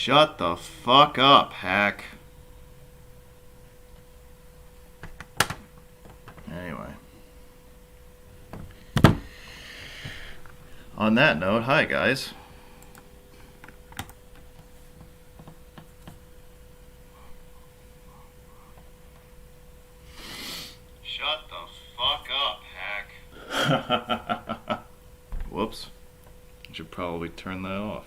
Shut the fuck up, hack. Anyway. On that note, hi guys. Shut the fuck up, hack. Whoops. I should probably turn that off.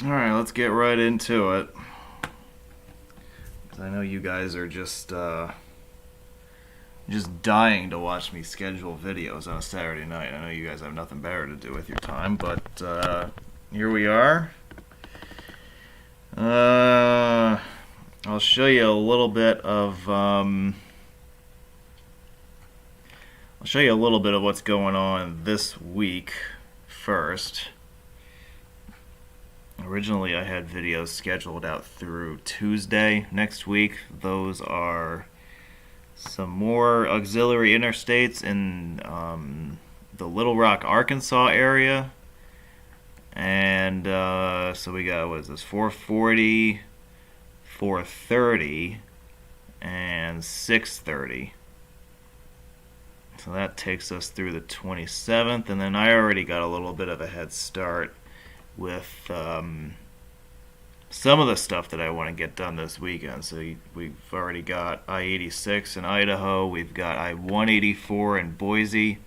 Alright, let's get right into it. I know you guys are just dying to watch me schedule videos on a Saturday night. I know you guys have nothing better to do with your time, but here we are. I'll show you a little bit of what's going on this week first. Originally, I had videos scheduled out through Tuesday next week. Those are some more auxiliary interstates in the Little Rock, Arkansas area. And so we got, what is this, 440, 430, and 630. So that takes us through the 27th, and then I already got a little bit of a head start with some of the stuff that I want to get done this weekend. So we've already got I-86 in Idaho, we've got I-184 in Boise,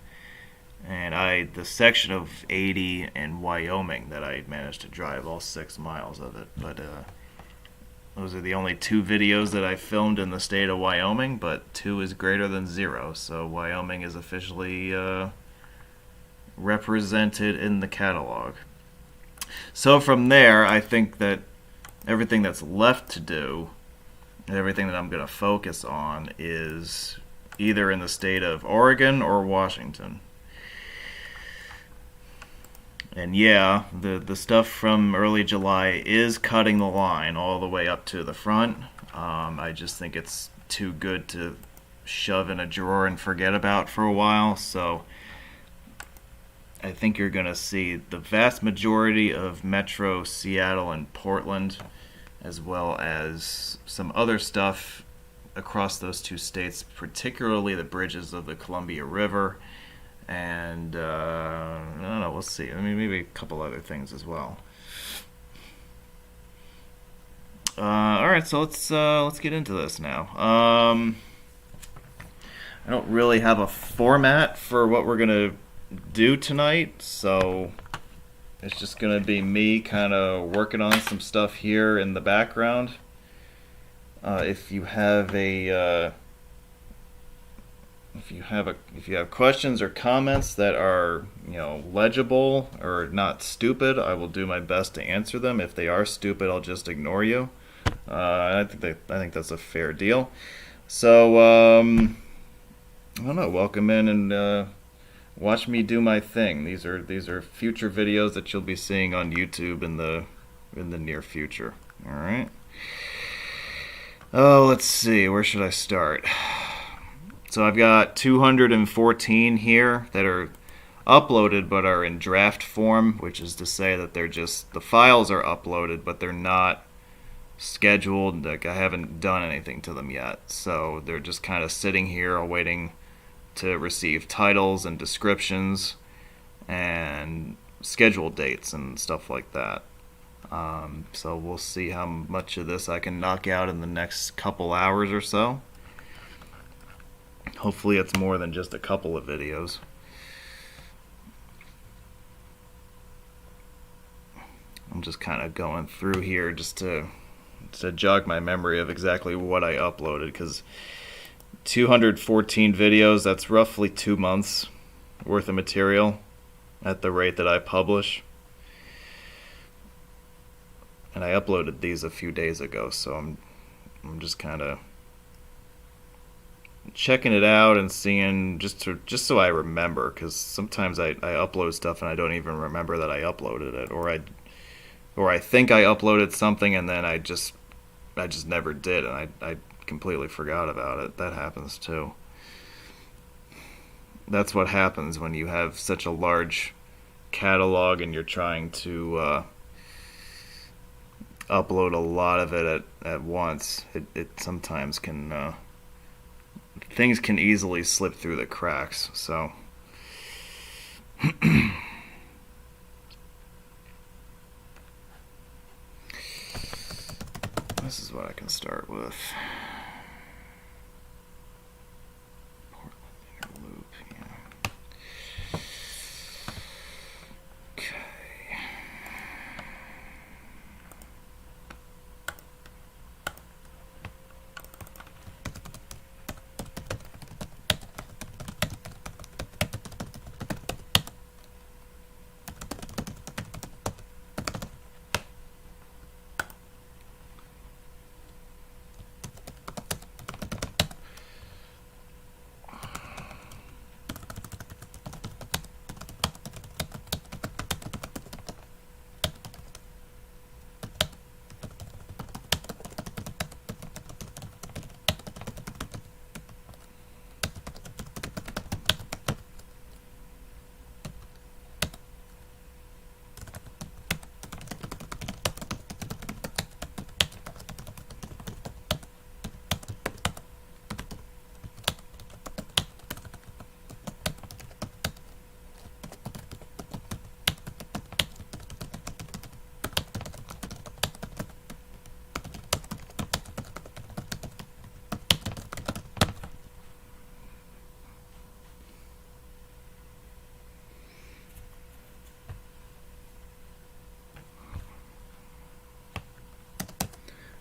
and the section of 80 in Wyoming that I managed to drive all 6 miles of it. But those are the only 2 videos that I filmed in the state of Wyoming, but 2 is greater than 0, so Wyoming is officially represented in the catalog. So from there, I think that everything that's left to do, and everything that I'm going to focus on, is either in the state of Oregon or Washington. And yeah, the stuff from early July is cutting the line all the way up to the front. I just think it's too good to shove in a drawer and forget about for a while, so I think you're going to see the vast majority of Metro, Seattle, and Portland, as well as some other stuff across those 2 states, particularly the bridges of the Columbia River, and I don't know, we'll see. I mean, maybe a couple other things as well. All right, so let's get into this now. I don't really have a format for what we're gonna do tonight, so it's just gonna be me kind of working on some stuff here in the background. If you have questions or comments that are, legible or not stupid, I will do my best to answer them. If they are stupid, I'll just ignore you. I think that's a fair deal. So I don't know. Welcome in and watch me do my thing. These are future videos that you'll be seeing on YouTube in the near future. All right. Oh, let's see. Where should I start? So I've got 214 here that are uploaded but are in draft form, which is to say that they're just, the files are uploaded but they're not scheduled. Like, I haven't done anything to them yet, so they're just kind of sitting here awaiting to receive titles and descriptions and schedule dates and stuff like that. So we'll see how much of this I can knock out in the next couple hours or so. Hopefully it's more than just a couple of videos. I'm just kind of going through here just to jog my memory of exactly what I uploaded, because 214 videos, that's roughly 2 months worth of material at the rate that I publish. And I uploaded these a few days ago, so I'm just kind of checking it out and seeing just so I remember, because sometimes I upload stuff and I don't even remember that I uploaded it, or I think I uploaded something and then I just never did, and I completely forgot about it. That happens too. That's what happens when you have such a large catalog and you're trying to upload a lot of it at once. It sometimes can things can easily slip through the cracks. So this is what I can start with. Portland inner loop, yeah. Okay.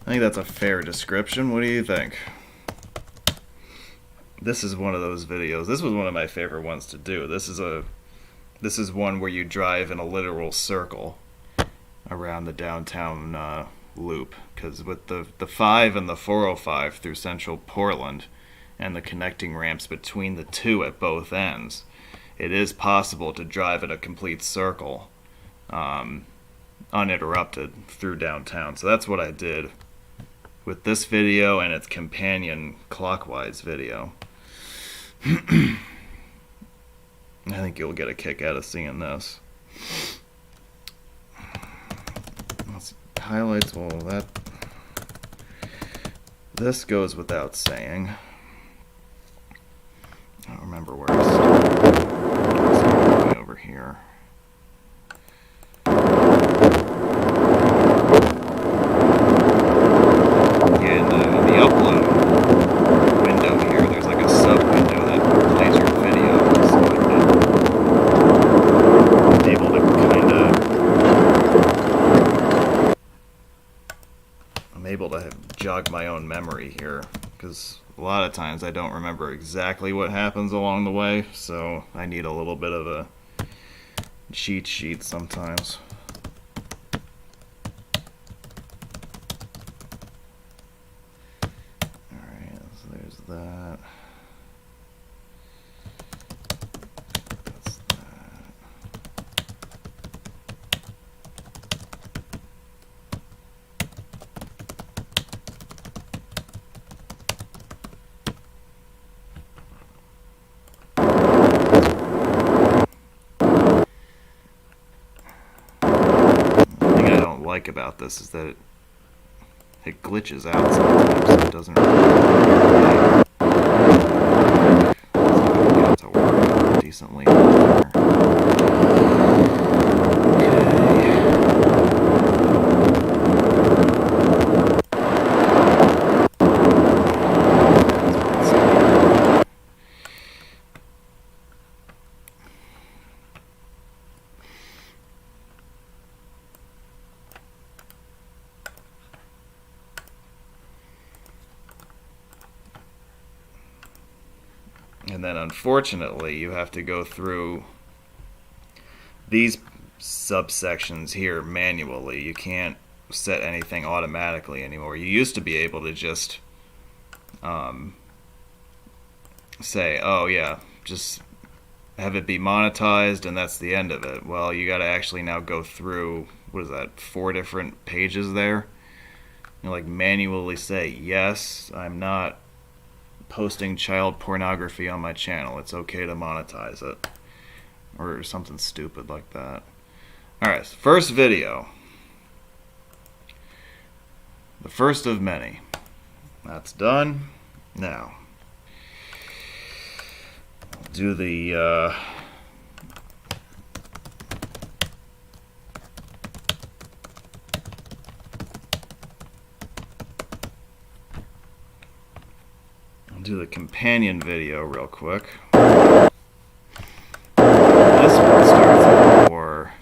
I think that's a fair description. What do you think? This is one of those videos. This was one of my favorite ones to do. This is one where you drive in a literal circle around the downtown loop, because with the 5 and the 405 through central Portland and the connecting ramps between the two at both ends, it is possible to drive in a complete circle uninterrupted through downtown. So that's what I did with this video and its companion clockwise video. I think you'll get a kick out of seeing this. Highlights, well, this goes without saying. I don't remember where I started. It's all the way over here. In the upload window here, there's like a sub window that plays your video, so I'm able to jog my own memory here, because a lot of times I don't remember exactly what happens along the way, so I need a little bit of a cheat sheet sometimes. That. That's that. The thing I don't like about this is that it glitches out sometimes, so it doesn't really get to work decently. And then unfortunately you have to go through these subsections here manually. You can't set anything automatically anymore. You used to be able to just say, oh yeah, just have it be monetized and that's the end of it. Well, you got to actually now go through, what is that, 4 different pages there? Like manually say, yes, I'm not posting child pornography on my channel. It's okay to monetize it. Or something stupid like that. Alright, first video. The first of many. That's done. Now, I'll do the companion video real quick. This one starts at 4.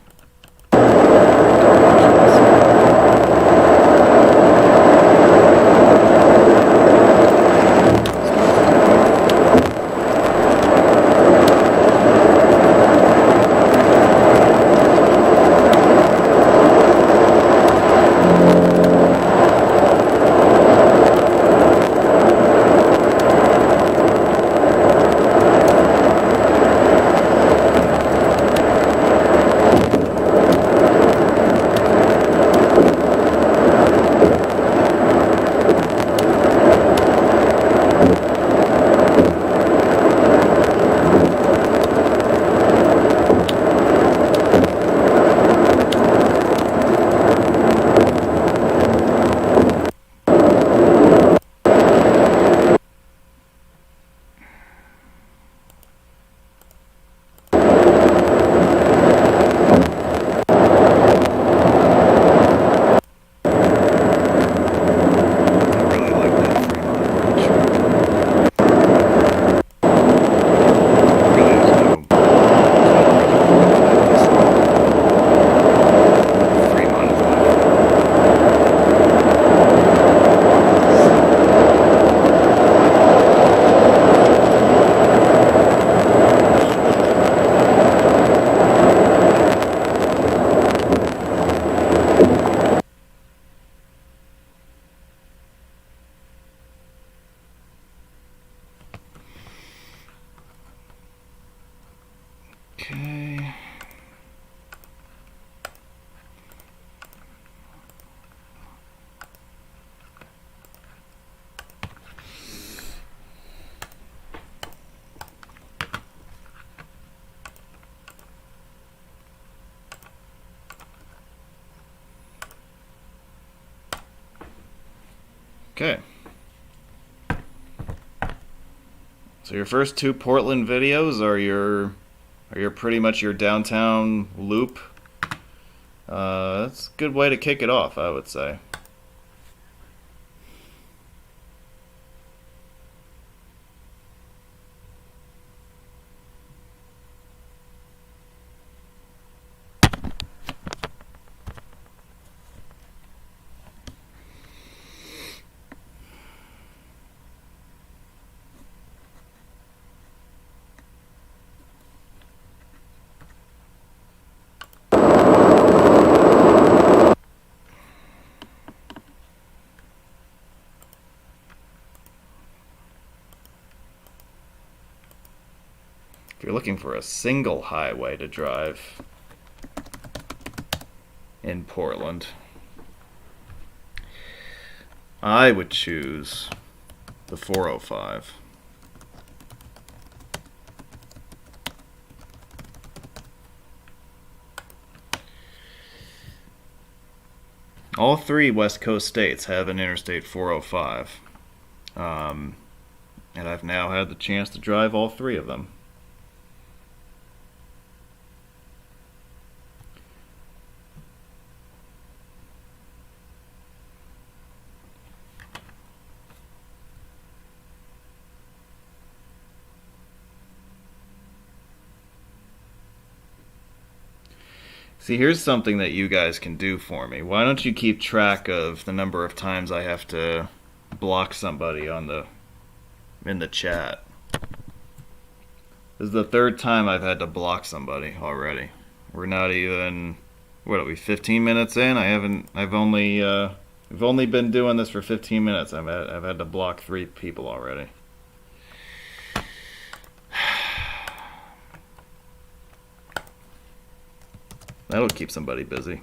Okay. Okay. So your first 2 Portland videos are your pretty much your downtown loop. That's a good way to kick it off, I would say. If you're looking for a single highway to drive in Portland, I would choose the 405. All 3 West Coast states have an Interstate 405. And I've now had the chance to drive all 3 of them. See, here's something that you guys can do for me. Why don't you keep track of the number of times I have to block somebody in the chat? This is the 3rd time I've had to block somebody already. We're not even, what are we, 15 minutes in? I've only been doing this for 15 minutes. I've had to block 3 people already. That'll keep somebody busy.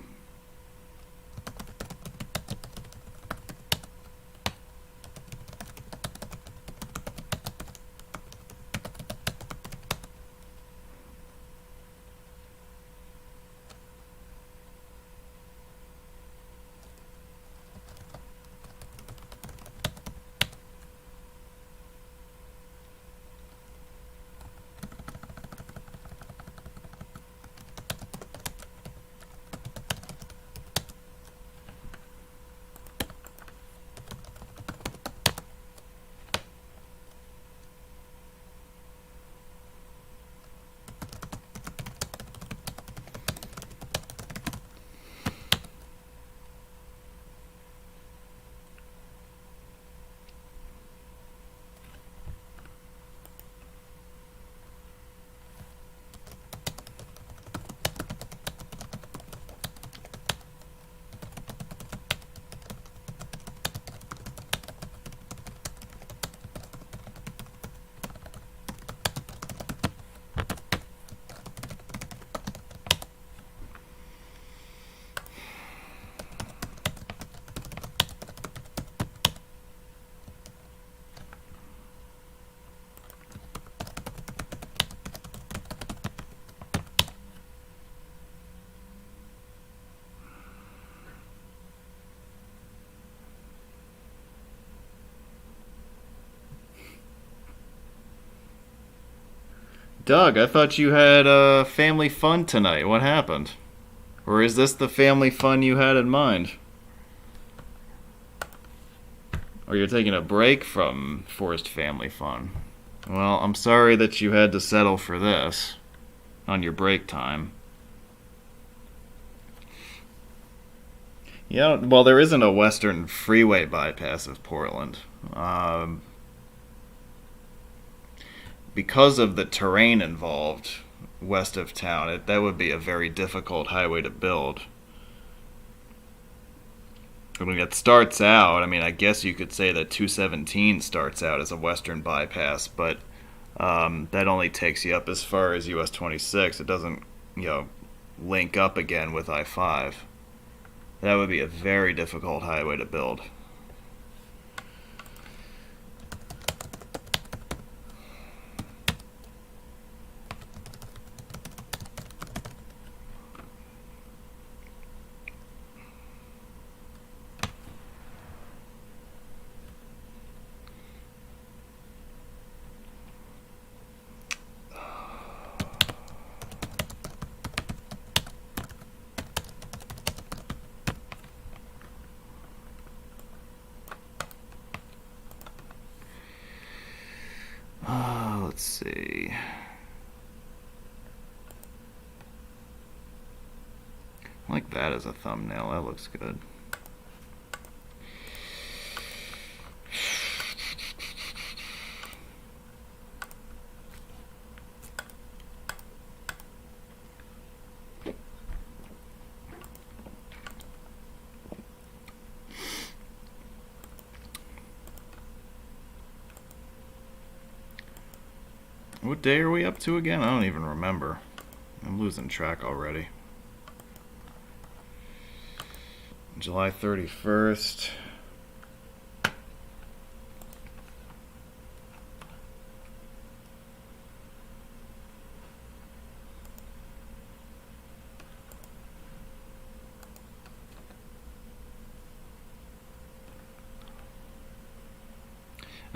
Doug, I thought you had family fun tonight. What happened? Or is this the family fun you had in mind? Or you're taking a break from forced family fun? Well, I'm sorry that you had to settle for this on your break time. Yeah, well, there isn't a western freeway bypass of Portland. Because of the terrain involved west of town, that would be a very difficult highway to build. I mean, it starts out, I mean, I guess you could say that 217 starts out as a western bypass, but that only takes you up as far as US 26. It doesn't, link up again with I-5. That would be a very difficult highway to build. Let's see. I like that as a thumbnail. That looks good. What day are we up to again? I don't even remember. I'm losing track already. July 31st.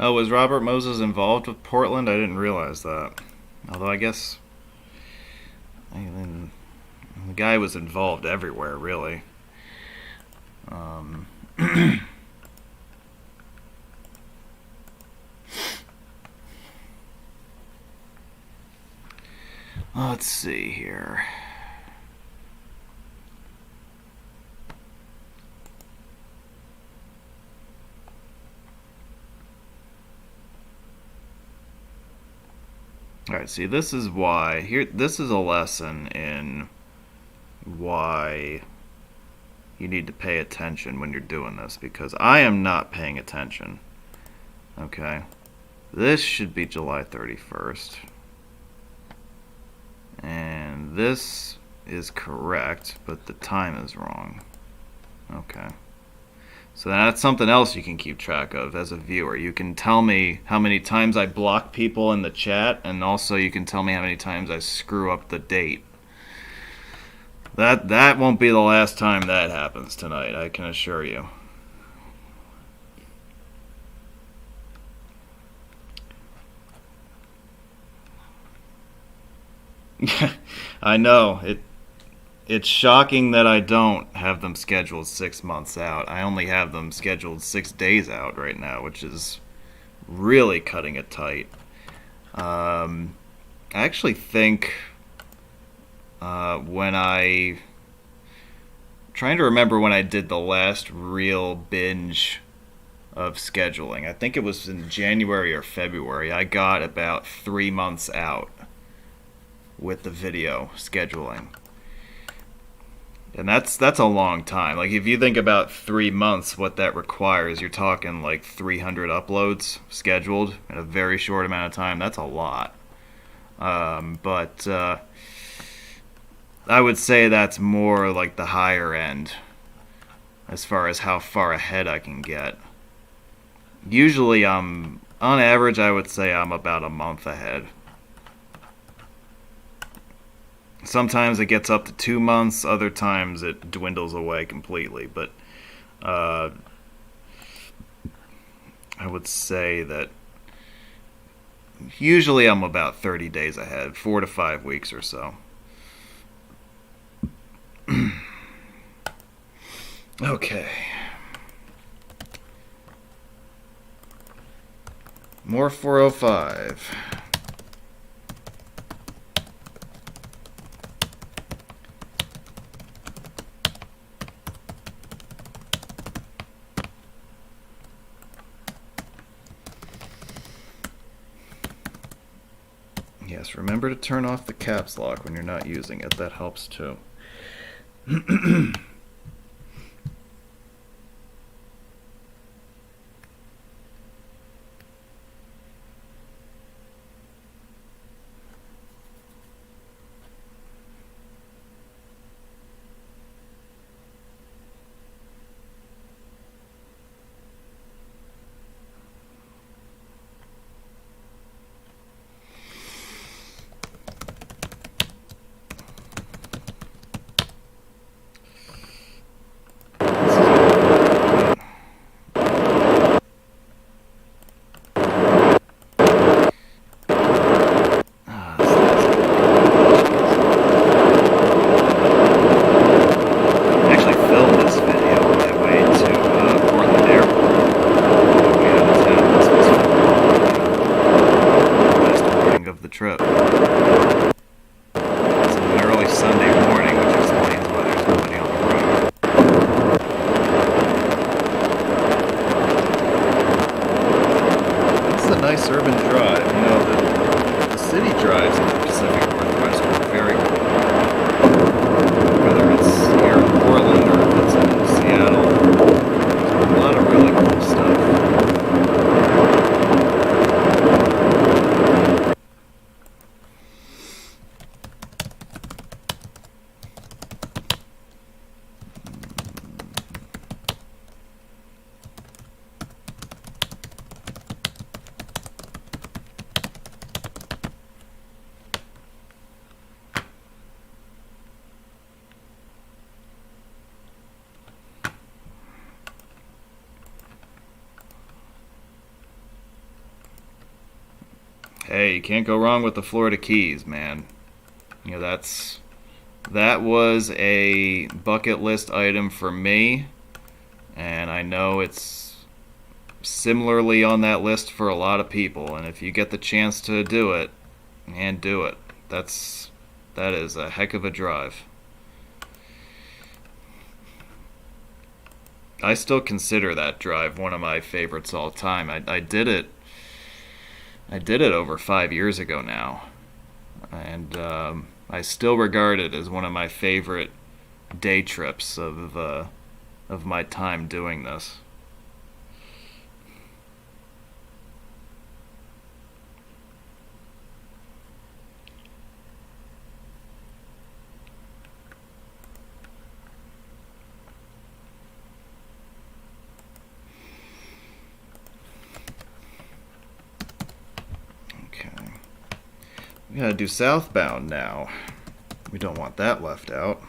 Oh, was Robert Moses involved with Portland? I didn't realize that. Although I guess the guy was involved everywhere, really. Let's see here. Alright, see, this is why, this is a lesson in why you need to pay attention when you're doing this, because I am not paying attention. Okay, this should be July 31st. And this is correct, but the time is wrong. Okay. So that's something else you can keep track of as a viewer. You can tell me how many times I block people in the chat, and also you can tell me how many times I screw up the date. That won't be the last time that happens tonight, I can assure you. Yeah, I know. It's shocking that I don't have them scheduled 6 months out. I only have them scheduled 6 days out right now, which is really cutting it tight. I actually think when trying to remember when I did the last real binge of scheduling. I think it was in January or February. I got about 3 months out with the video scheduling. And that's a long time. Like, if you think about 3 months, what that requires, you're talking like 300 uploads scheduled in a very short amount of time. That's a lot. But I would say that's more like the higher end as far as how far ahead I can get. Usually, on average, I would say I'm about a month ahead. Sometimes it gets up to 2 months, other times it dwindles away completely. But I would say that usually I'm about 30 days ahead, 4 to 5 weeks or so. Okay. More 405. Yes, remember to turn off the caps lock when you're not using it. That helps too. Hey, you can't go wrong with the Florida Keys, man. You know, that was a bucket list item for me, and I know it's similarly on that list for a lot of people. And if you get the chance to do it, man, do it. That is a heck of a drive. I still consider that drive one of my favorites all time. I did it over 5 years ago now, and I still regard it as one of my favorite day trips of my time doing this. We gotta do southbound now. We don't want that left out.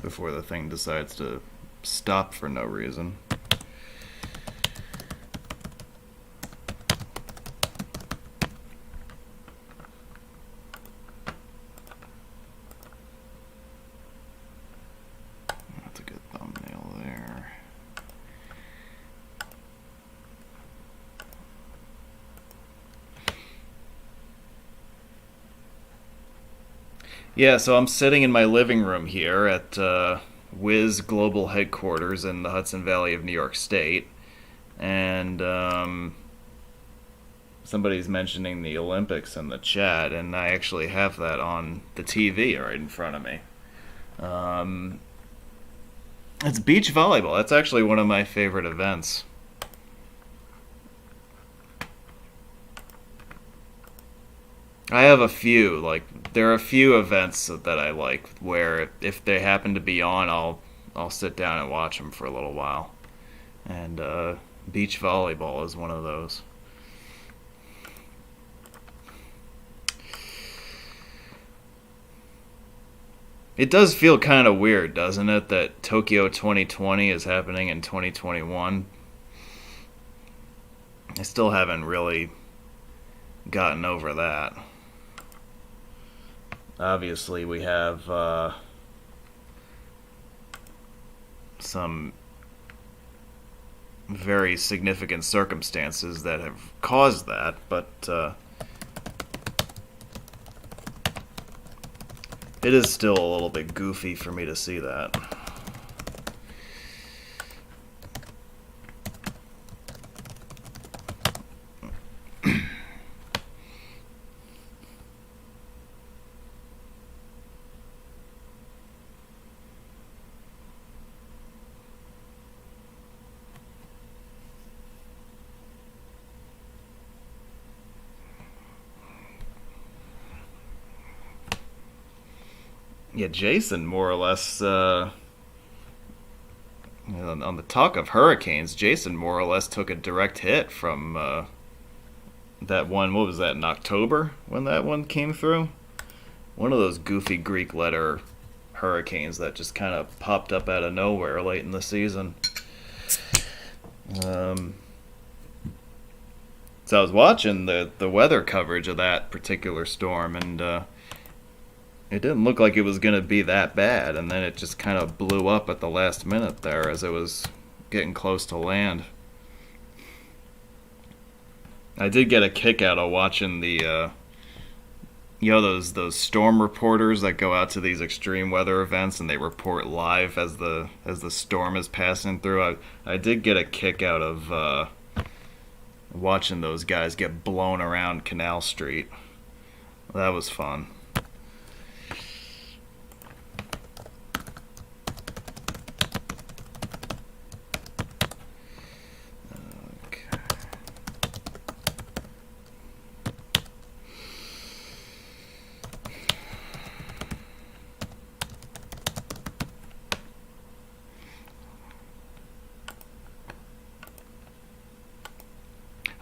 Before the thing decides to stop for no reason. That's a good thumbnail there. Yeah, so I'm sitting in my living room here at Wiz Global Headquarters in the Hudson Valley of New York State, and somebody's mentioning the Olympics in the chat, and I actually have that on the TV right in front of me. It's beach volleyball. That's actually one of my favorite events. I have a few, there are a few events that I like where if they happen to be on, I'll sit down and watch them for a little while. And beach volleyball is one of those. It does feel kind of weird, doesn't it, that Tokyo 2020 is happening in 2021. I still haven't really gotten over that. Obviously, we have some very significant circumstances that have caused that, but it is still a little bit goofy for me to see that. Yeah, Jason more or less, on the talk of hurricanes, Jason more or less took a direct hit from that one. What was that, in October when that one came through? One of those goofy Greek letter hurricanes that just kind of popped up out of nowhere late in the season. So I was watching the weather coverage of that particular storm, and it didn't look like it was going to be that bad, and then it just kind of blew up at the last minute there as it was getting close to land. I did get a kick out of watching the those storm reporters that go out to these extreme weather events and they report live as the storm is passing through. I did get a kick out of watching those guys get blown around Canal Street. That was fun.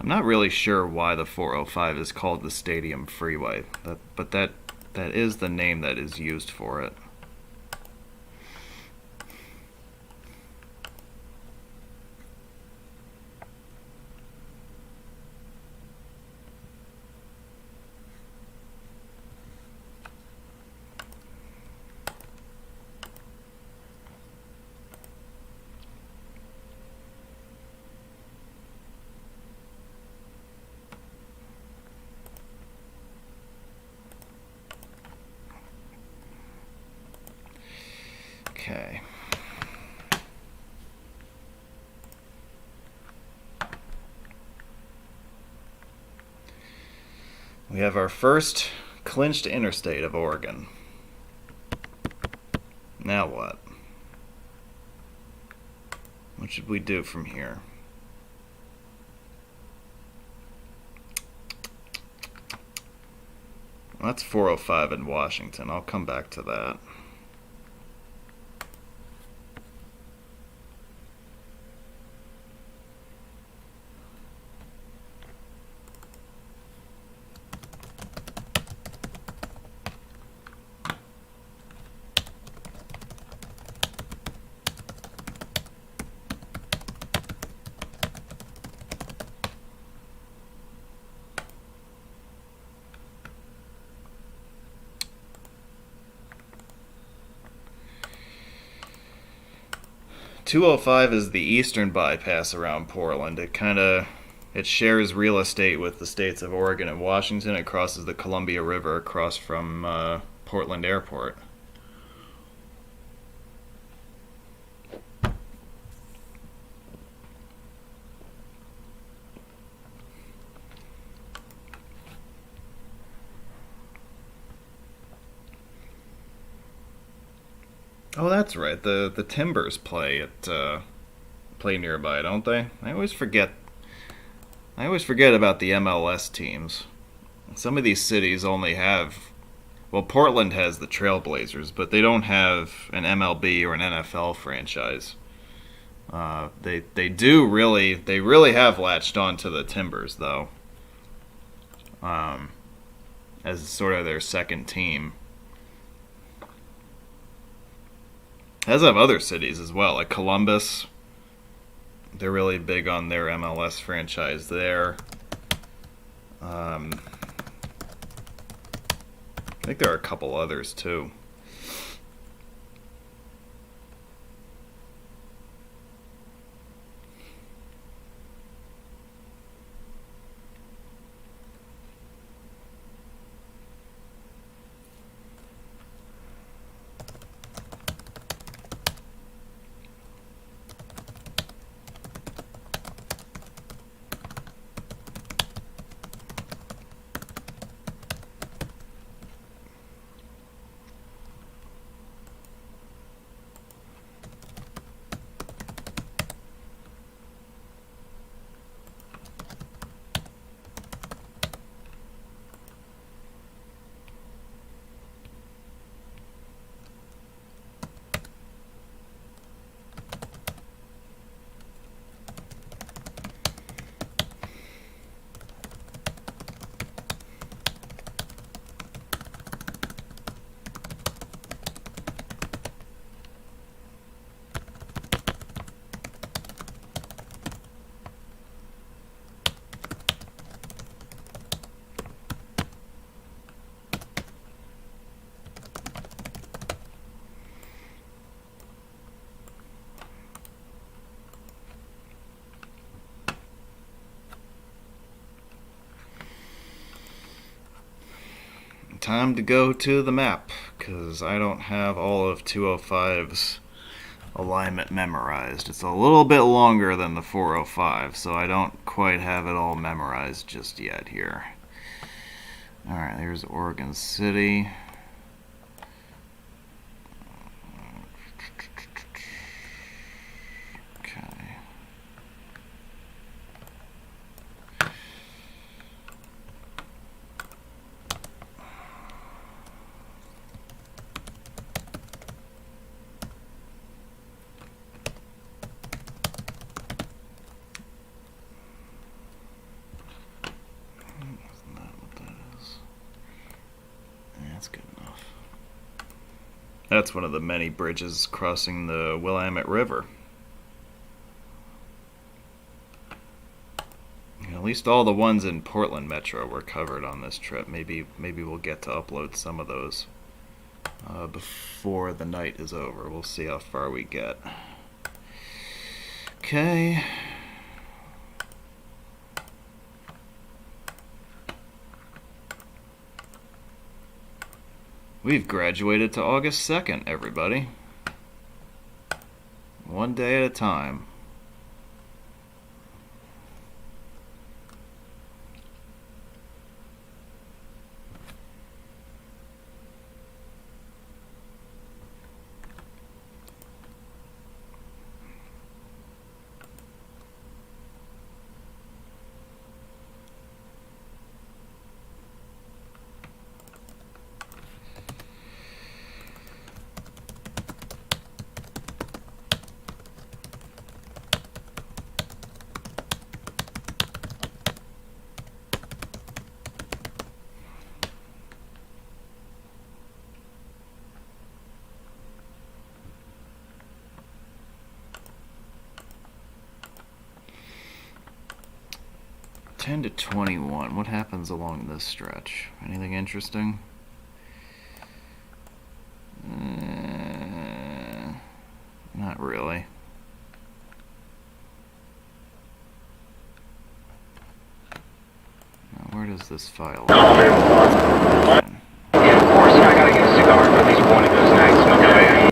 I'm not really sure why the 405 is called the Stadium Freeway, but that is the name that is used for it. Okay. We have our first clinched interstate of Oregon. Now what? What should we do from here? Well, that's 405 in Washington. I'll come back to that. .205 is the eastern bypass around Portland. It shares real estate with the states of Oregon and Washington. It crosses the Columbia River across from Portland Airport. Oh, that's right. The Timbers play nearby, don't they? I always forget. I always forget about the MLS teams. Some of these cities only have. Well, Portland has the Trailblazers, but they don't have an MLB or an NFL franchise. They really have latched on to the Timbers though, as sort of their second team. As have other cities as well, like Columbus. They're really big on their MLS franchise there. I think there are a couple others too. Time to go to the map, because I don't have all of 205's alignment memorized. It's a little bit longer than the 405, so I don't quite have it all memorized just yet here. Alright, there's Oregon City. That's one of the many bridges crossing the Willamette River. At least all the ones in Portland Metro were covered on this trip. Maybe we'll get to upload some of those before the night is over. We'll see how far we get. Okay. We've graduated to August 2nd, everybody. One day at a time. Ten to 21. What happens along this stretch? Anything interesting? Not really. Now, where does this file? Yeah, of course, I gotta get a cigar for at least one of those nights. Okay.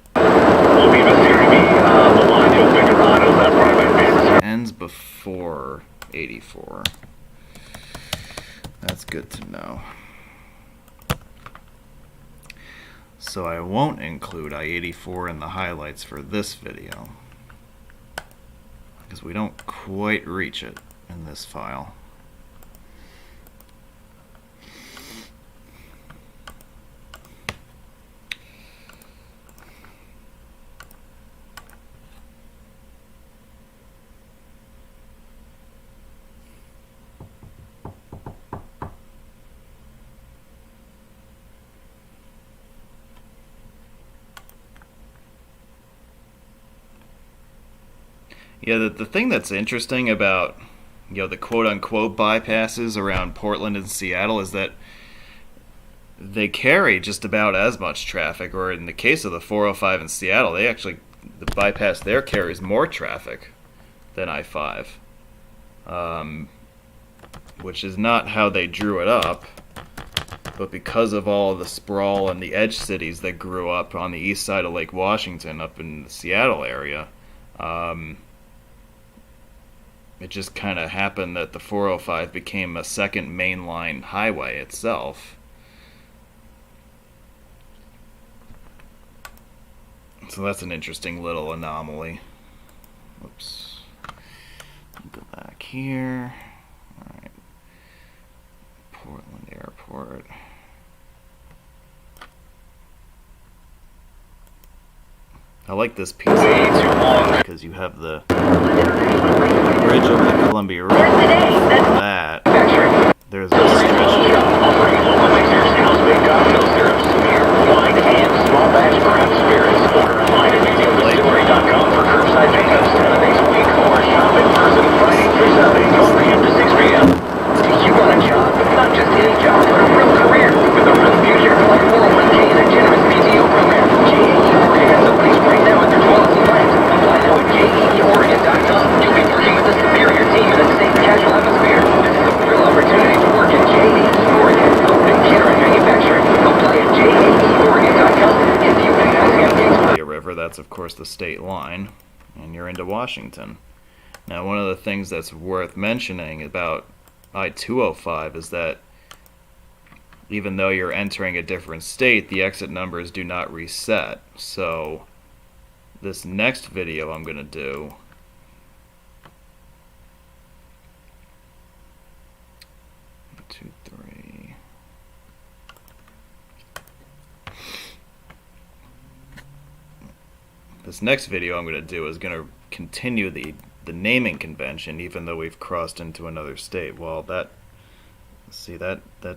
Ends before 84. That's good to know. So I won't include I-84 in the highlights for this video, because we don't quite reach it in this file. Yeah, the thing that's interesting about, the quote-unquote bypasses around Portland and Seattle is that they carry just about as much traffic, or in the case of the 405 in Seattle, the bypass there carries more traffic than I-5, which is not how they drew it up, but because of all the sprawl and the edge cities that grew up on the east side of Lake Washington up in the Seattle area, it just kind of happened that the 405 became a second mainline highway itself. So that's an interesting little anomaly. Whoops. Go back here. Alright. Portland Airport. I like this piece because you have the bridge over the Columbia River. That there's a You want a job, but not just any job, but a real career with a real future, like 401k and a generous PTO program. JAE has a place right now at their Tualatin plant. Apply now at JAEOregon.com. You'll be working with a superior team in a safe, casual atmosphere. This is a real opportunity to work at JAE Oregon. Open catering manufacturing. Apply at JAEOregon.com. If you can ask River, that's of course the state line, and you're into Washington. Now, one of the things that's worth mentioning about I-205 is that even though you're entering a different state, the exit numbers do not reset. So this next video I'm going to do This next video I'm going to do is going to continue the naming convention, even though we've crossed into another state. Well, that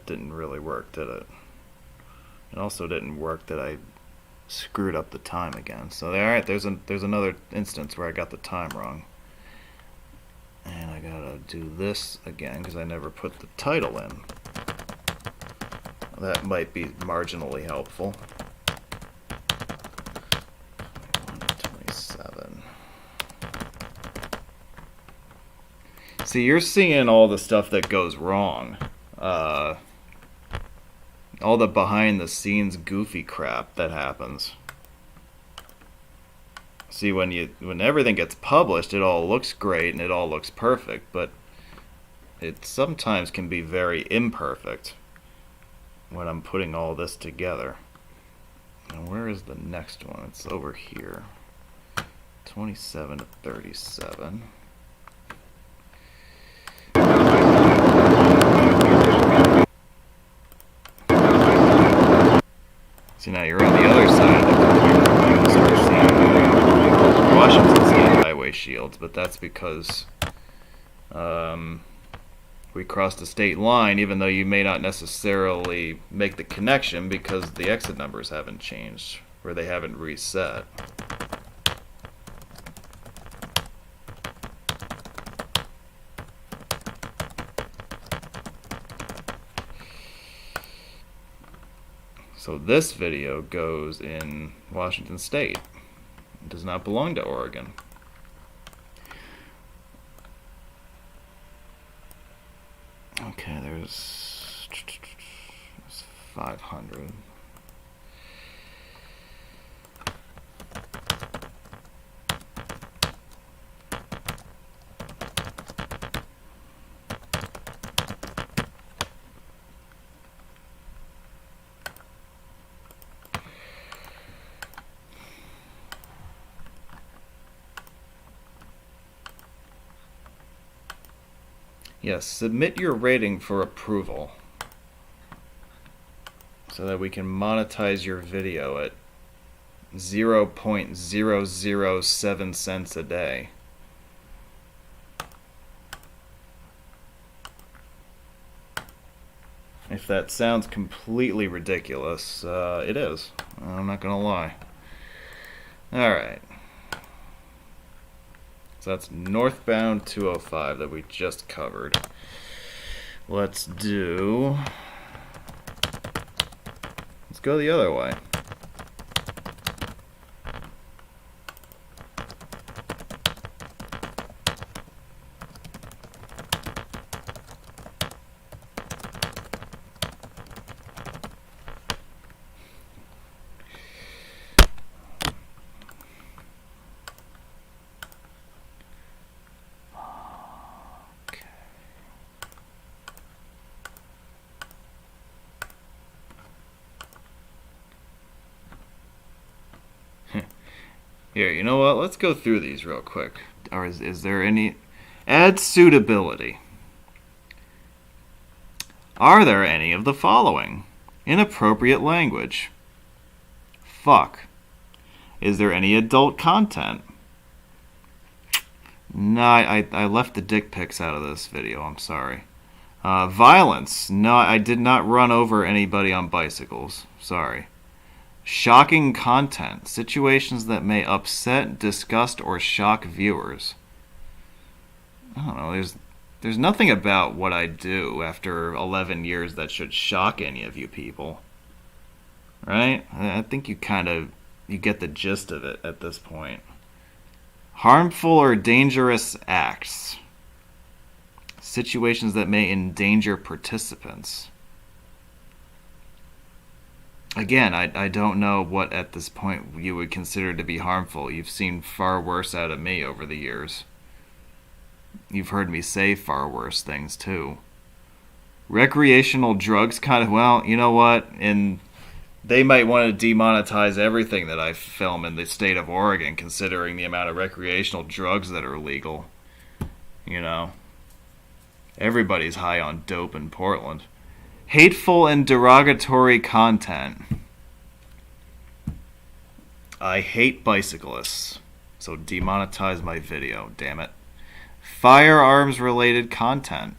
didn't really work, did it? It also didn't work that I screwed up the time again. So alright, there's another instance where I got the time wrong. And I gotta do this again because I never put the title in. That might be marginally helpful. 127. See, you're seeing all the stuff that goes wrong. All the behind the scenes goofy crap that happens. See, when everything gets published, it all looks great and it all looks perfect, but it sometimes can be very imperfect when I'm putting all this together. And where is the next one? It's over here. 27 to 37. See, now you're on the other side of the computer. You start seeing Washington State highway shields, but that's because we crossed a state line, even though you may not necessarily make the connection because the exit numbers haven't changed or they haven't reset. So this video goes in Washington State. It does not belong to Oregon. Okay, there's 500. Yes, submit your rating for approval so that we can monetize your video at 0.007 cents a day. If that sounds completely ridiculous, it is. I'm not gonna lie. Alright. So that's northbound 205 that we just covered. Let's go the other way. Here, you know what? Let's go through these real quick. Or is there any... Add suitability. Are there any of the following? Inappropriate language. Fuck. Is there any adult content? No, I left the dick pics out of this video. I'm sorry. Violence. No, I did not run over anybody on bicycles. Sorry. Shocking content. Situations that may upset, disgust, or shock viewers. I don't know. There's nothing about what I do after 11 years that should shock any of you people. Right? I think you get the gist of it at this point. Harmful or dangerous acts. Situations that may endanger participants. Again, I don't know what at this point you would consider to be harmful. You've seen far worse out of me over the years. You've heard me say far worse things too. Recreational drugs well, you know what? They might want to demonetize everything that I film in the state of Oregon, considering the amount of recreational drugs that are legal. You know, everybody's high on dope in Portland. Hateful and derogatory content. I hate bicyclists, so demonetize my video, damn it. Firearms related content.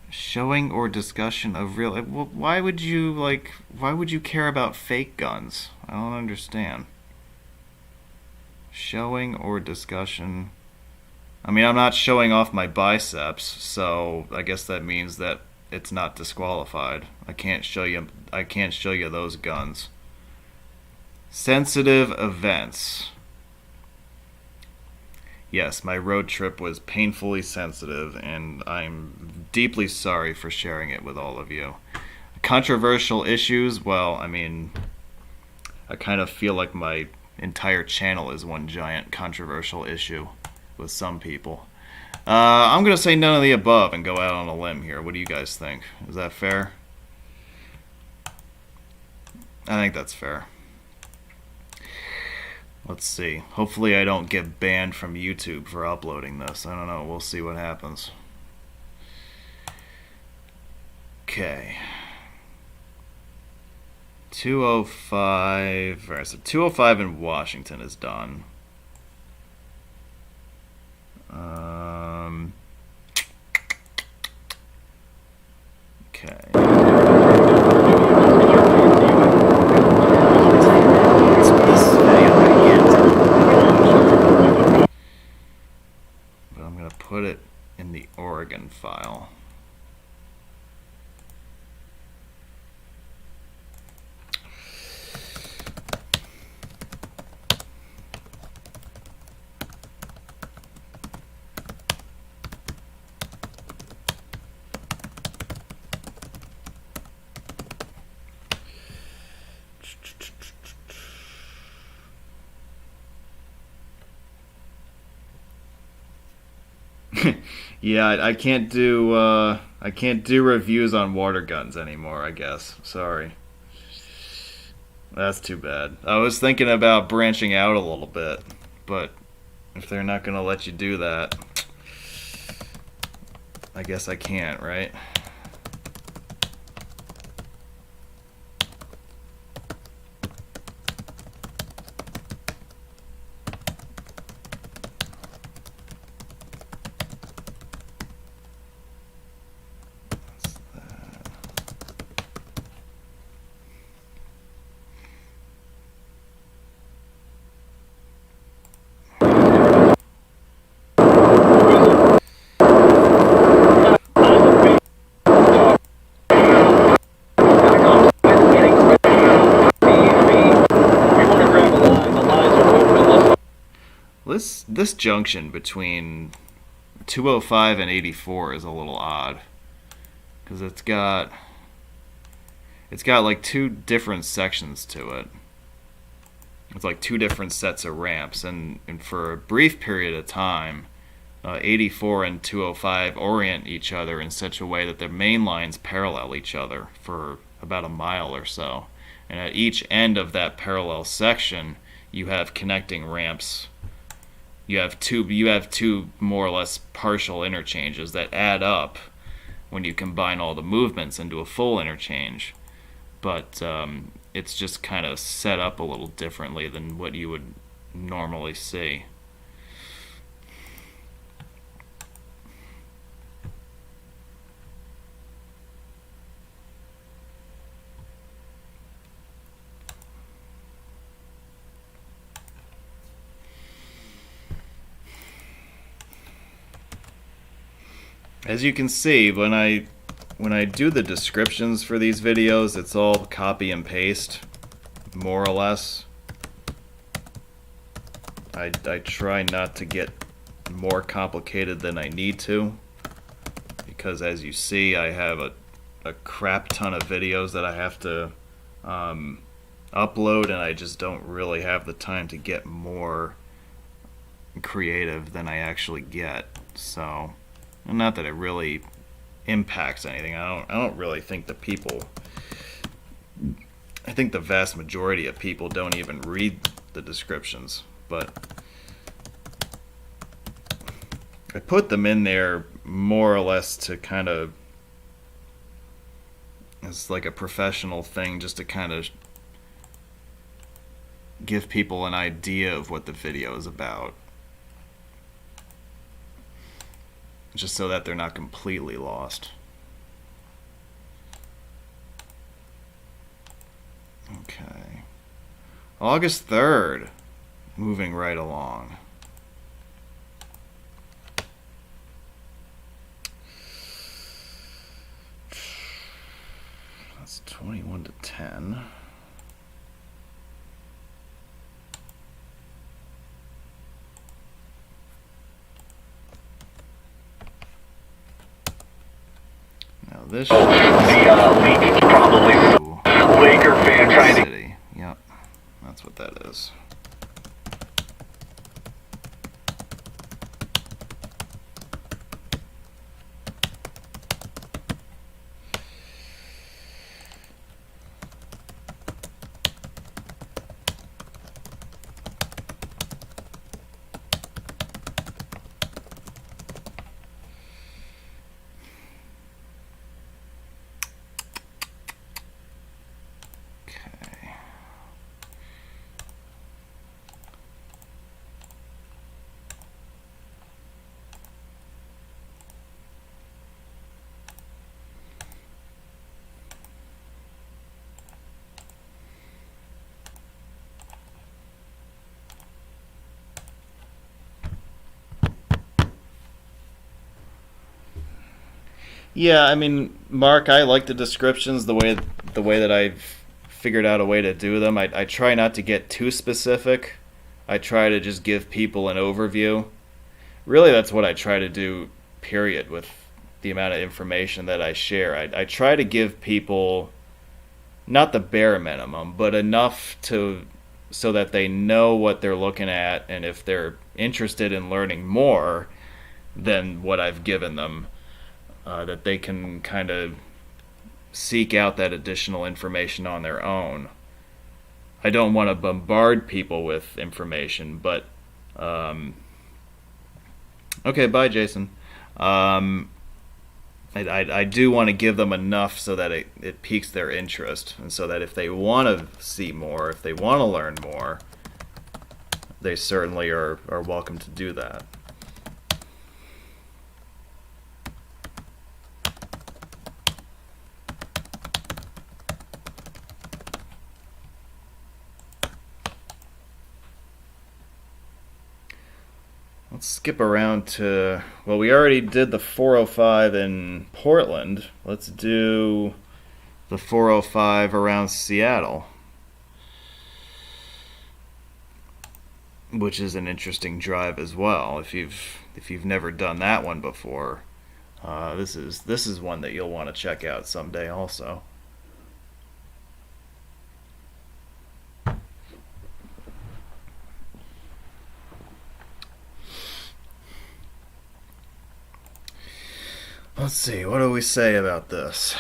Showing or discussion of real... Why would you care about fake guns? I don't understand. Showing or discussion... I mean, I'm not showing off my biceps, so I guess that means that it's not disqualified. I can't show you those guns. Sensitive events. Yes, my road trip was painfully sensitive, and I'm deeply sorry for sharing it with all of you. Controversial issues, well, I mean, I kind of feel like my entire channel is one giant controversial issue with some people. I'm going to say none of the above and go out on a limb here. What do you guys think? Is that fair? I think that's fair. Let's see. Hopefully I don't get banned from YouTube for uploading this. I don't know. We'll see what happens. Okay. 205. Alright, so 205 in Washington is done. Okay. But I'm going to put it in the Oregon file. Yeah, I can't do reviews on water guns anymore, I guess. Sorry. That's too bad. I was thinking about branching out a little bit, but if they're not going to let you do that, I guess I can't, right? This junction between 205 and 84 is a little odd, because it's got like two different sections to it. It's like two different sets of ramps, and for a brief period of time, 84 and 205 orient each other in such a way that their main lines parallel each other for about a mile or so. And at each end of that parallel section, you have connecting ramps. You have two more or less partial interchanges that add up when you combine all the movements into a full interchange. But it's just kind of set up a little differently than what you would normally see. As you can see, when I do the descriptions for these videos, it's all copy and paste, more or less. I try not to get more complicated than I need to, because as you see, I have a crap ton of videos that I have to upload, and I just don't really have the time to get more creative than I actually get. So, not that it really impacts anything. I don't really think the people, I think the vast majority of people don't even read the descriptions, but I put them in there more or less to kind of, it's like a professional thing, just to kind of give people an idea of what the video is about, just so that they're not completely lost. Okay. August 3rd, moving right along. That's 21 to 10. Now this the leak probably Laker fan trying to. City. Yep, that's what that is. Yeah, I mean, Mark, I like the descriptions the way that I've figured out a way to do them. I try not to get too specific. I try to just give people an overview. Really, that's what I try to do, period, with the amount of information that I share. I try to give people not the bare minimum, but enough to so that they know what they're looking at, and if they're interested in learning more than what I've given them, that they can kind of seek out that additional information on their own. I don't want to bombard people with information, but okay, bye, Jason. Um, I do want to give them enough so that it piques their interest, and so that if they want to see more, if they want to learn more, they certainly are welcome to do that. Let's skip around to, well, we already did the 405 in Portland. Let's do the 405 around Seattle, which is an interesting drive as well. If you've never done that one before, this is one that you'll want to check out someday also. Let's see, what do we say about this?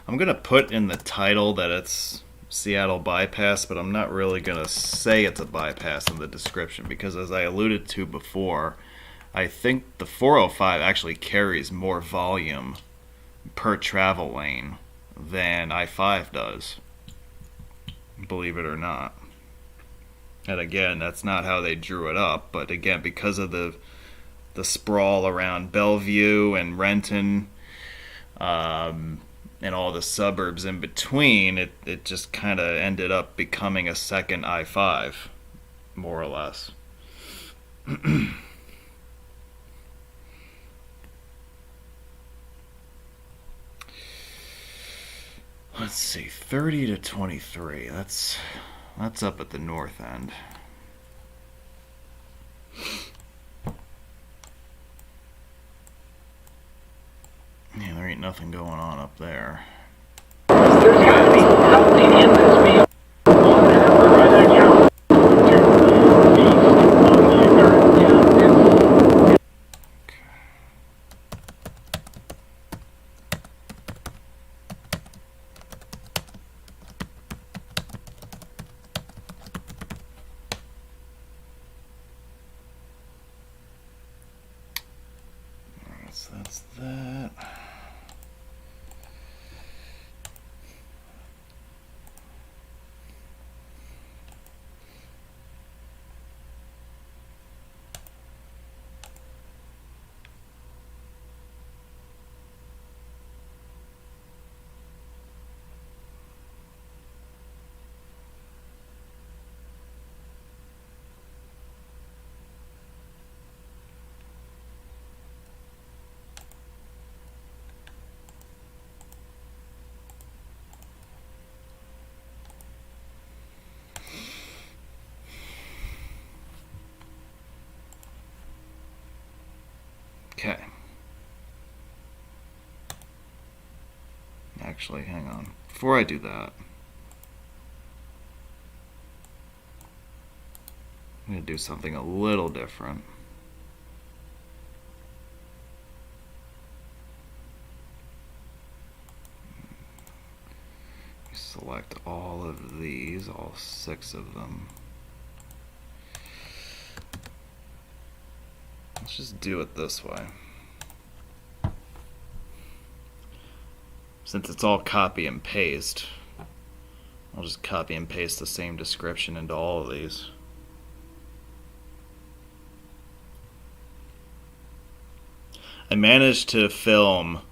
I'm going to put in the title that it's Seattle bypass, but I'm not really going to say it's a bypass in the description because, as I alluded to before, I think the 405 actually carries more volume per travel lane than I-5 does, believe it or not. And again, that's not how they drew it up, but again, because of the sprawl around Bellevue and Renton, and all the suburbs in between, it just kind of ended up becoming a second I-5, more or less. Let's see, 30 to 23. That's up at the north end. Yeah, there ain't nothing going on up there. There's got to be something in this field. Whatever, right there, Joe. To east on the current, yeah. Alright, so that's that. Okay. Actually, hang on. Before I do that, I'm going to do something a little different. use all 6 of them. Let's just do it this way. Since it's all copy and paste, I'll just copy and paste the same description into all of these. I managed to film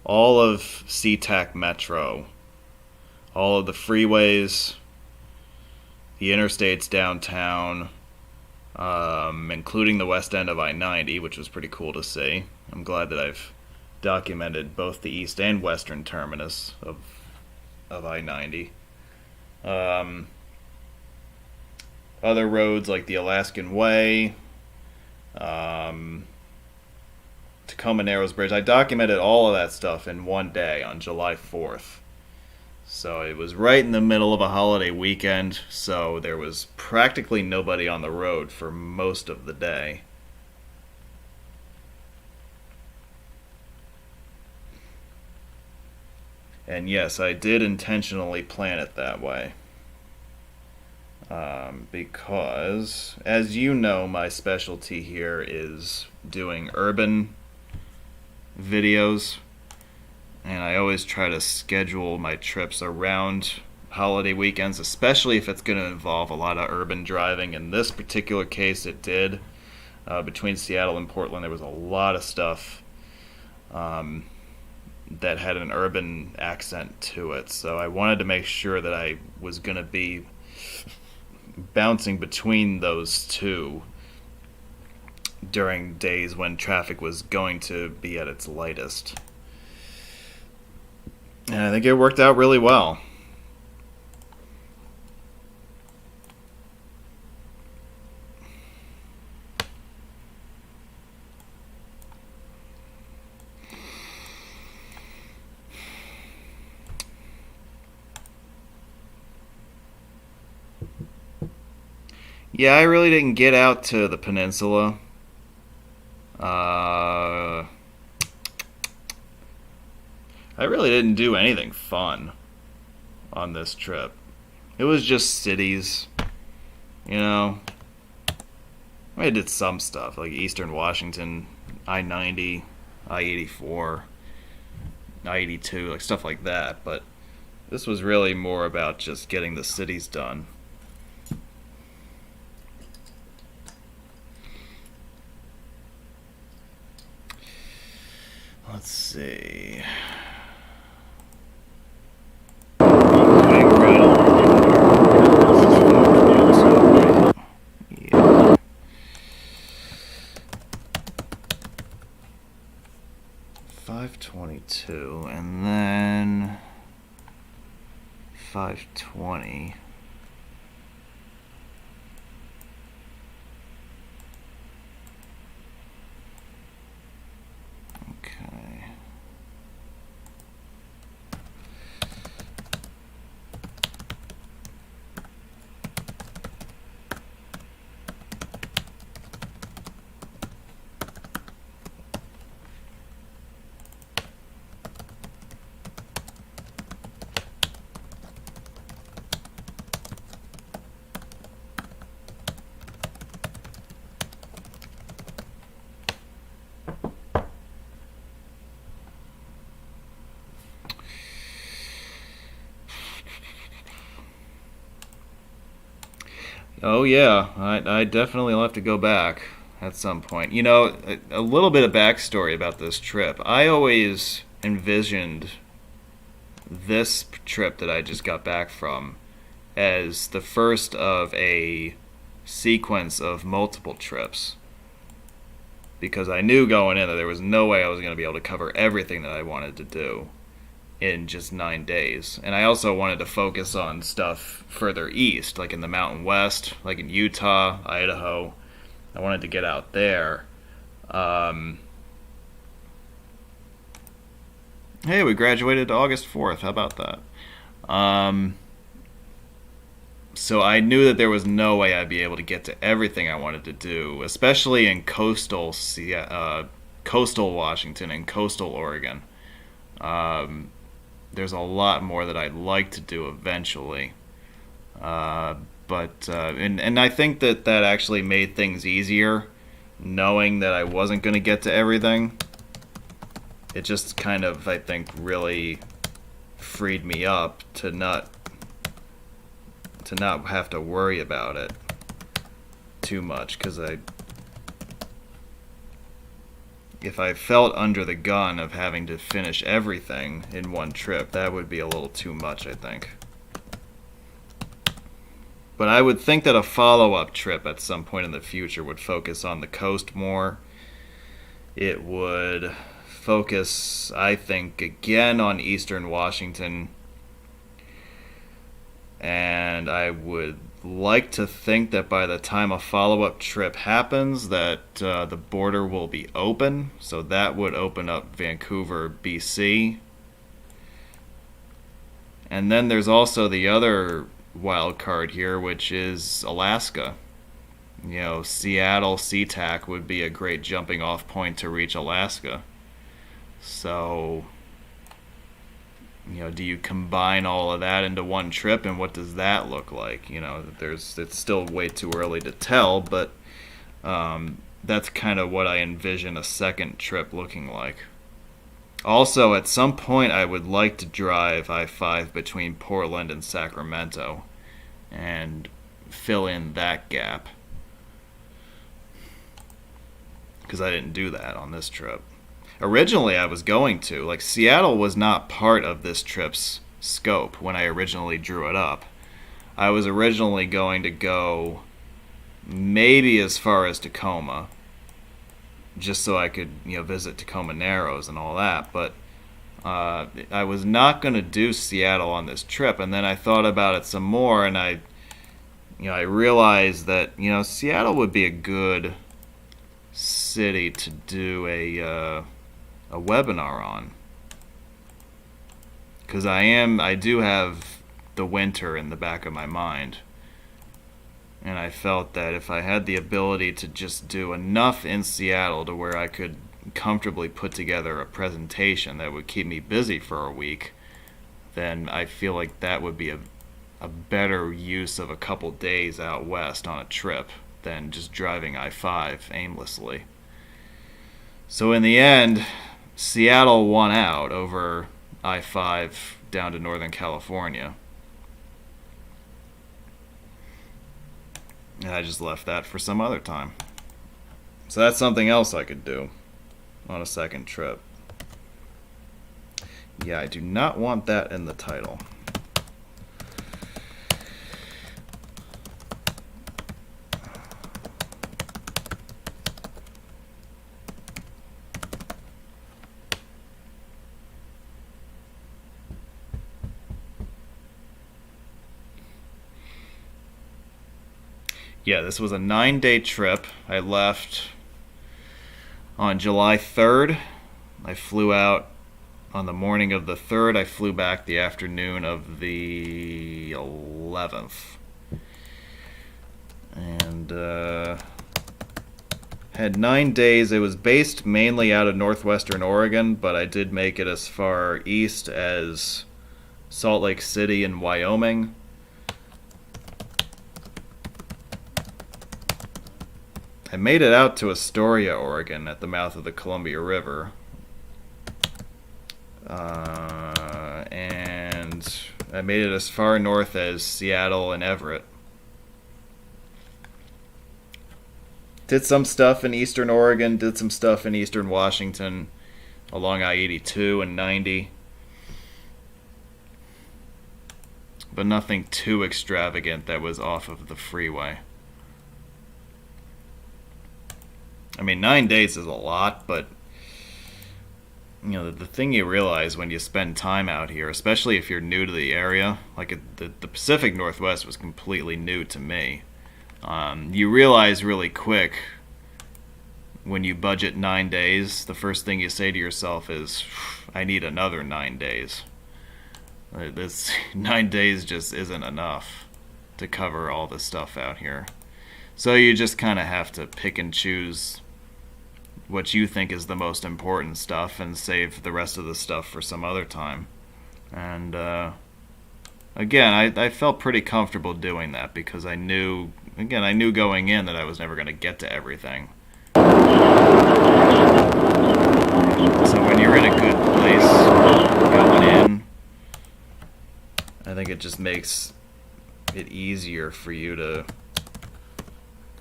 all of Sea-Tac Metro, all of the freeways, the interstates downtown, including the west end of I-90, which was pretty cool to see. I'm glad that I've documented both the east and western terminus of I-90. Other roads like the Alaskan Way, Tacoma Narrows Bridge. I documented all of that stuff in one day on July 4th. So it was right in the middle of a holiday weekend, so there was practically nobody on the road for most of the day. And yes, I did intentionally plan it that way. Because, as you know, my specialty here is doing urban videos. And I always try to schedule my trips around holiday weekends, especially if it's going to involve a lot of urban driving. In this particular case, it did. Between Seattle and Portland, there was a lot of stuff that had an urban accent to it. So I wanted to make sure that I was going to be bouncing between those two during days when traffic was going to be at its lightest. And I think it worked out really well. Yeah, I really didn't get out to the peninsula. I really didn't do anything fun on this trip. It was just cities, you know. I did some stuff, like Eastern Washington, I-90, I-84, I-82, like stuff like that. But this was really more about just getting the cities done. Let's see. Yeah. 522 and then 520. Okay. Oh yeah, I definitely will have to go back at some point. You know, a little bit of backstory about this trip. I always envisioned this trip that I just got back from as the first of a sequence of multiple trips. Because I knew going in that there was no way I was going to be able to cover everything that I wanted to do in just 9 days. And I also wanted to focus on stuff further east, like in the Mountain West, like in Utah, Idaho. I wanted to get out there. Hey, we graduated August 4th. How about that? So I knew that there was no way I'd be able to get to everything I wanted to do, especially in coastal Washington and coastal Oregon. There's a lot more that I'd like to do eventually. But and I think that actually made things easier, knowing that I wasn't going to get to everything. It just kind of, I think, really freed me up to not have to worry about it too much, because if I felt under the gun of having to finish everything in one trip, that would be a little too much, I think. But I would think that a follow-up trip at some point in the future would focus on the coast more. It would focus, I think, again on eastern Washington. And I would like to think that by the time a follow-up trip happens, that the border will be open. So that would open up Vancouver, BC. And then there's also the other wild card here, which is Alaska. You know, Seattle, Sea-Tac would be a great jumping off point to reach Alaska. So, you know, do you combine all of that into one trip, and what does that look like? You know, it's still way too early to tell, but that's kind of what I envision a second trip looking like. Also, at some point, I would like to drive I-5 between Portland and Sacramento and fill in that gap, because I didn't do that on this trip. Originally, I was going to. Like, Seattle was not part of this trip's scope when I originally drew it up. I was originally going to go maybe as far as Tacoma, just so I could, you know, visit Tacoma Narrows and all that. But I was not going to do Seattle on this trip. And then I thought about it some more, and I realized that, you know, Seattle would be a good city to do a webinar on, because I do have the winter in the back of my mind, and I felt that if I had the ability to just do enough in Seattle to where I could comfortably put together a presentation that would keep me busy for a week, then I feel like that would be a better use of a couple days out west on a trip than just driving I-5 aimlessly. So in the end, Seattle won out over I-5 down to Northern California. And I just left that for some other time. So that's something else I could do on a second trip. Yeah, I do not want that in the title. Yeah, this was a 9-day trip. I left on July 3rd. I flew out on the morning of the 3rd. I flew back the afternoon of the 11th. And had 9 days. It was based mainly out of northwestern Oregon, but I did make it as far east as Salt Lake City in Wyoming. I made it out to Astoria, Oregon, at the mouth of the Columbia River. And I made it as far north as Seattle and Everett. Did some stuff in eastern Oregon, did some stuff in eastern Washington, along I-82 and 90. But nothing too extravagant that was off of the freeway. I mean, 9 days is a lot, but you know, the thing you realize when you spend time out here, especially if you're new to the area, like the Pacific Northwest was completely new to me. You realize really quick when you budget 9 days, the first thing you say to yourself is, I need another 9 days. This 9 days just isn't enough to cover all the stuff out here. So you just kind of have to pick and choose what you think is the most important stuff and save the rest of the stuff for some other time. And again, I felt pretty comfortable doing that because I knew, again, I knew going in that I was never going to get to everything. So when you're in a good place going in, I think it just makes it easier for you to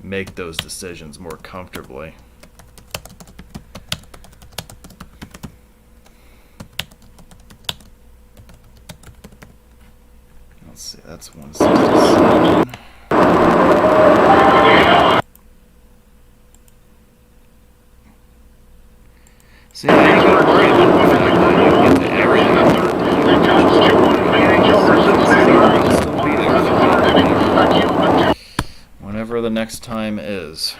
make those decisions more comfortably. Let's see, that's 167. See, I ain't gonna worry about the fact that I get to everything. Whenever the next time is.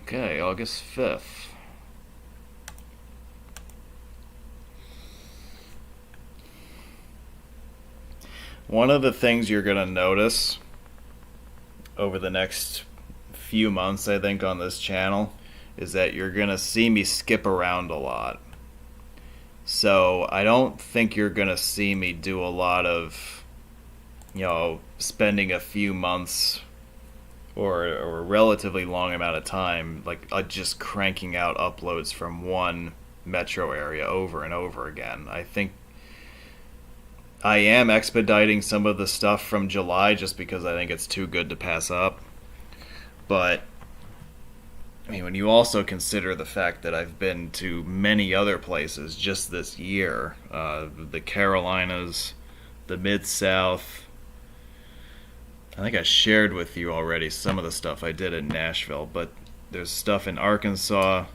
Okay, August 5th. One of the things you're going to notice over the next few months, I think, on this channel is that you're going to see me skip around a lot. So I don't think you're going to see me do a lot of, spending a few months or a relatively long amount of time, like just cranking out uploads from one metro area over and over again. I think I am expediting some of the stuff from July just because I think it's too good to pass up. But I mean, when you also consider the fact that I've been to many other places just this year, the Carolinas, the Mid-South, I think I shared with you already some of the stuff I did in Nashville, but there's stuff in Arkansas,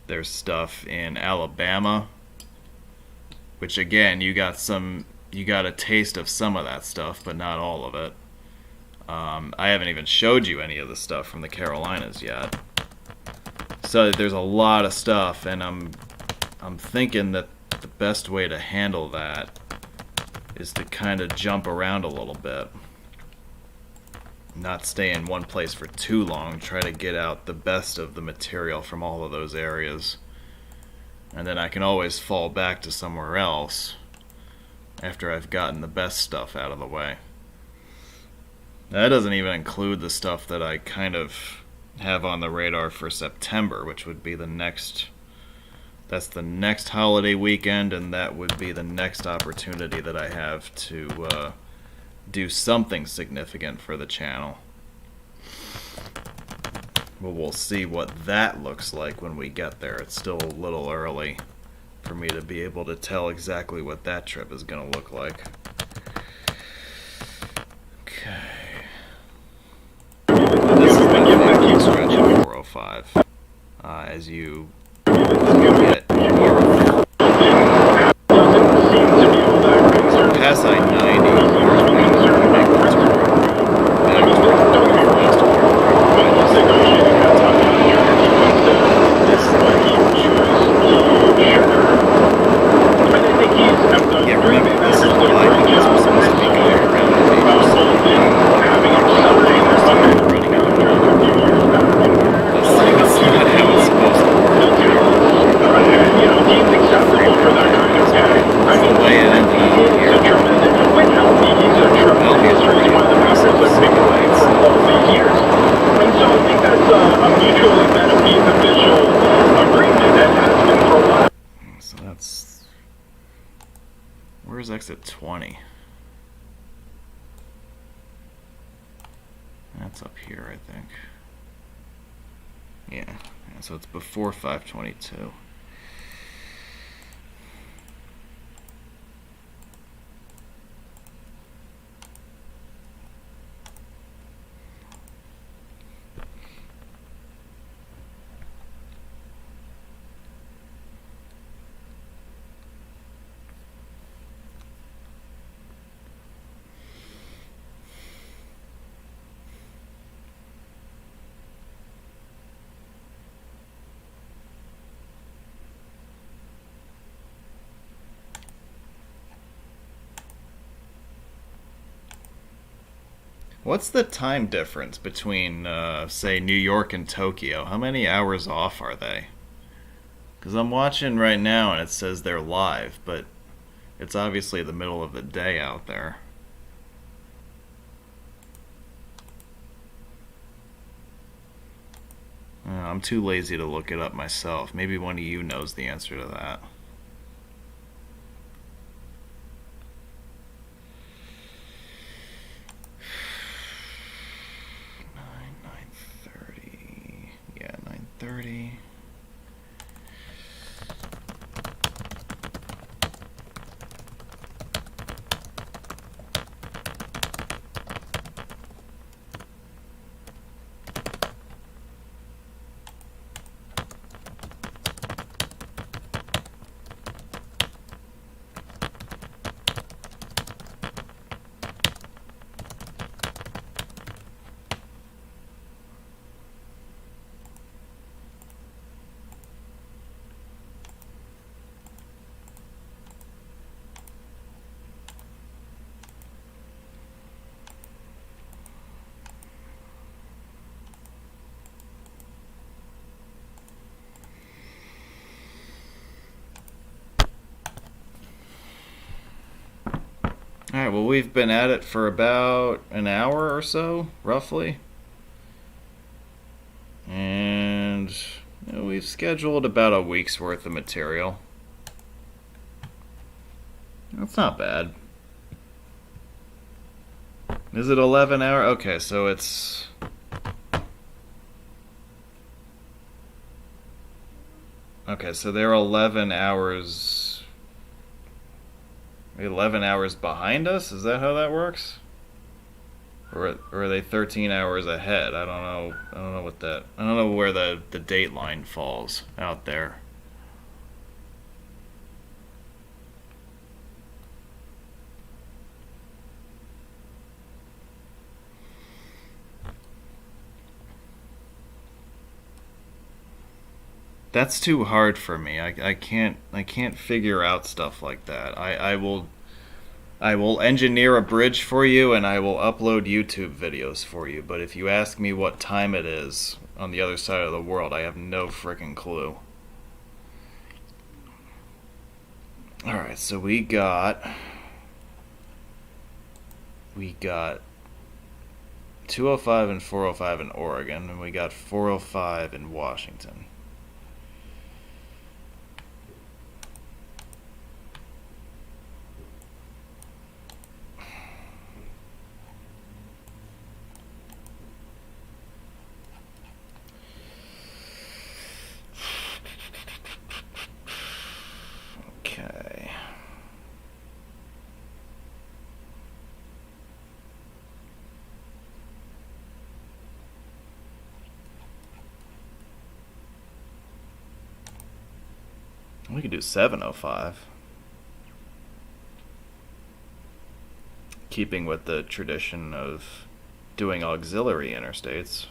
there's stuff in Alabama, which again, you got a taste of some of that stuff, but not all of it. I haven't even showed you any of the stuff from the Carolinas yet. So there's a lot of stuff, and I'm thinking that the best way to handle that is to kind of jump around a little bit. Not stay in one place for too long, try to get out the best of the material from all of those areas. And then I can always fall back to somewhere else after I've gotten the best stuff out of the way. That doesn't even include the stuff that I kind of have on the radar for September, which would be that's the next holiday weekend, and that would be the next opportunity that I have to do something significant for the channel. Well, we'll see what that looks like when we get there. It's still a little early for me to be able to tell exactly what that trip is going to look like. Okay. This is my favorite stretch of 405. As you get north, past I-90, where's exit 20? That's up here, I think. Yeah, so it's before 522. What's the time difference between, say, New York and Tokyo? How many hours off are they? Because I'm watching right now and it says they're live, but it's obviously the middle of the day out there. I'm too lazy to look it up myself. Maybe one of you knows the answer to that. 9:30. Yeah, 9:30. Alright, well, we've been at it for about an hour or so, roughly. And we've scheduled about a week's worth of material. That's not bad. Is it 11 hour? Okay, so it's... Okay, so they're 11 hours... 11 hours behind us? Is that how that works? Or are they 13 hours ahead? I don't know. I don't know what that... I don't know where the date line falls out there. That's too hard for me. I can't figure out stuff like that. I will engineer a bridge for you and I will upload YouTube videos for you, but if you ask me what time it is on the other side of the world, I have no freaking clue. Alright, so we got 205 and 405 in Oregon, and we got 405 in Washington. Okay. We could do 705. Keeping with the tradition of doing auxiliary interstates.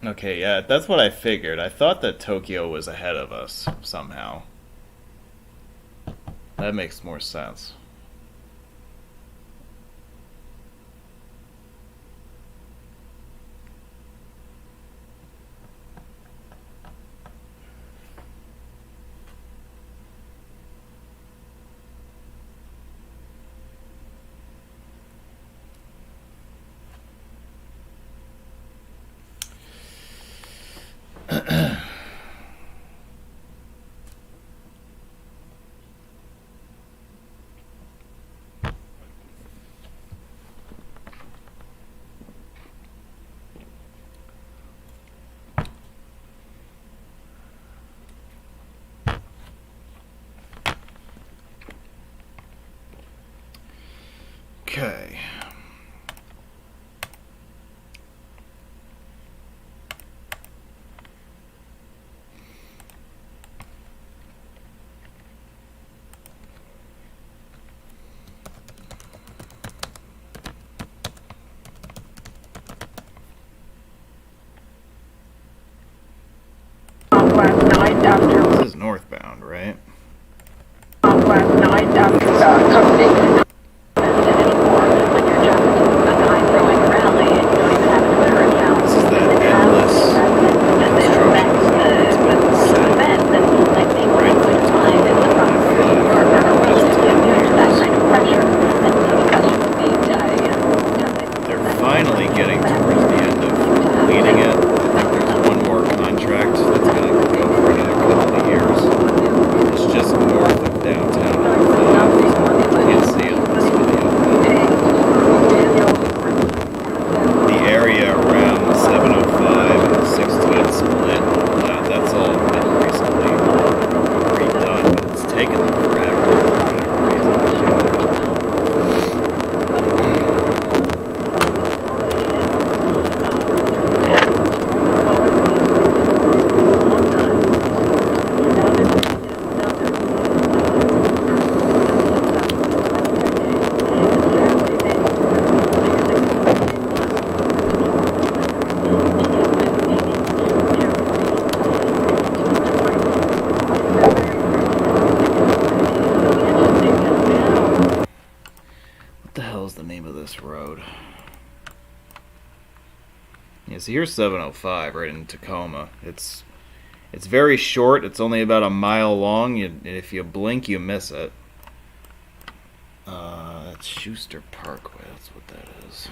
Okay, yeah, that's what I figured. I thought that Tokyo was ahead of us somehow. That makes more sense. Okay. Last night after. This is northbound, right? Last night after. Coding. Anymore. When you're just a guy throwing rally and you don't even have a Twitter account. This is that endless They're finally getting towards the end of completing it. I think there's one more contract that's going to go for another couple of years. It's just north of downtown. You can't see it in this video. The area around the 705 and the 16 split, that's all been recently redone, but it's taken them forever for whatever reason. What the hell is the name of this road? Yeah, so here's 705 right in Tacoma. It's very short. It's only about a mile long. If you blink, you miss it. That's Schuster Parkway. That's what that is.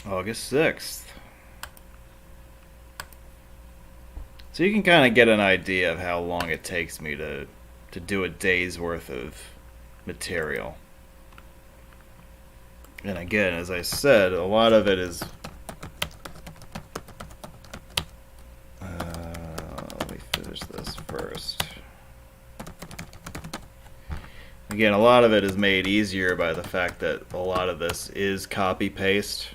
August 6th. So you can kind of get an idea of how long it takes me to do a day's worth of material. And again, as I said, a lot of it is... let me finish this first. Again, a lot of it is made easier by the fact that a lot of this is copy-paste.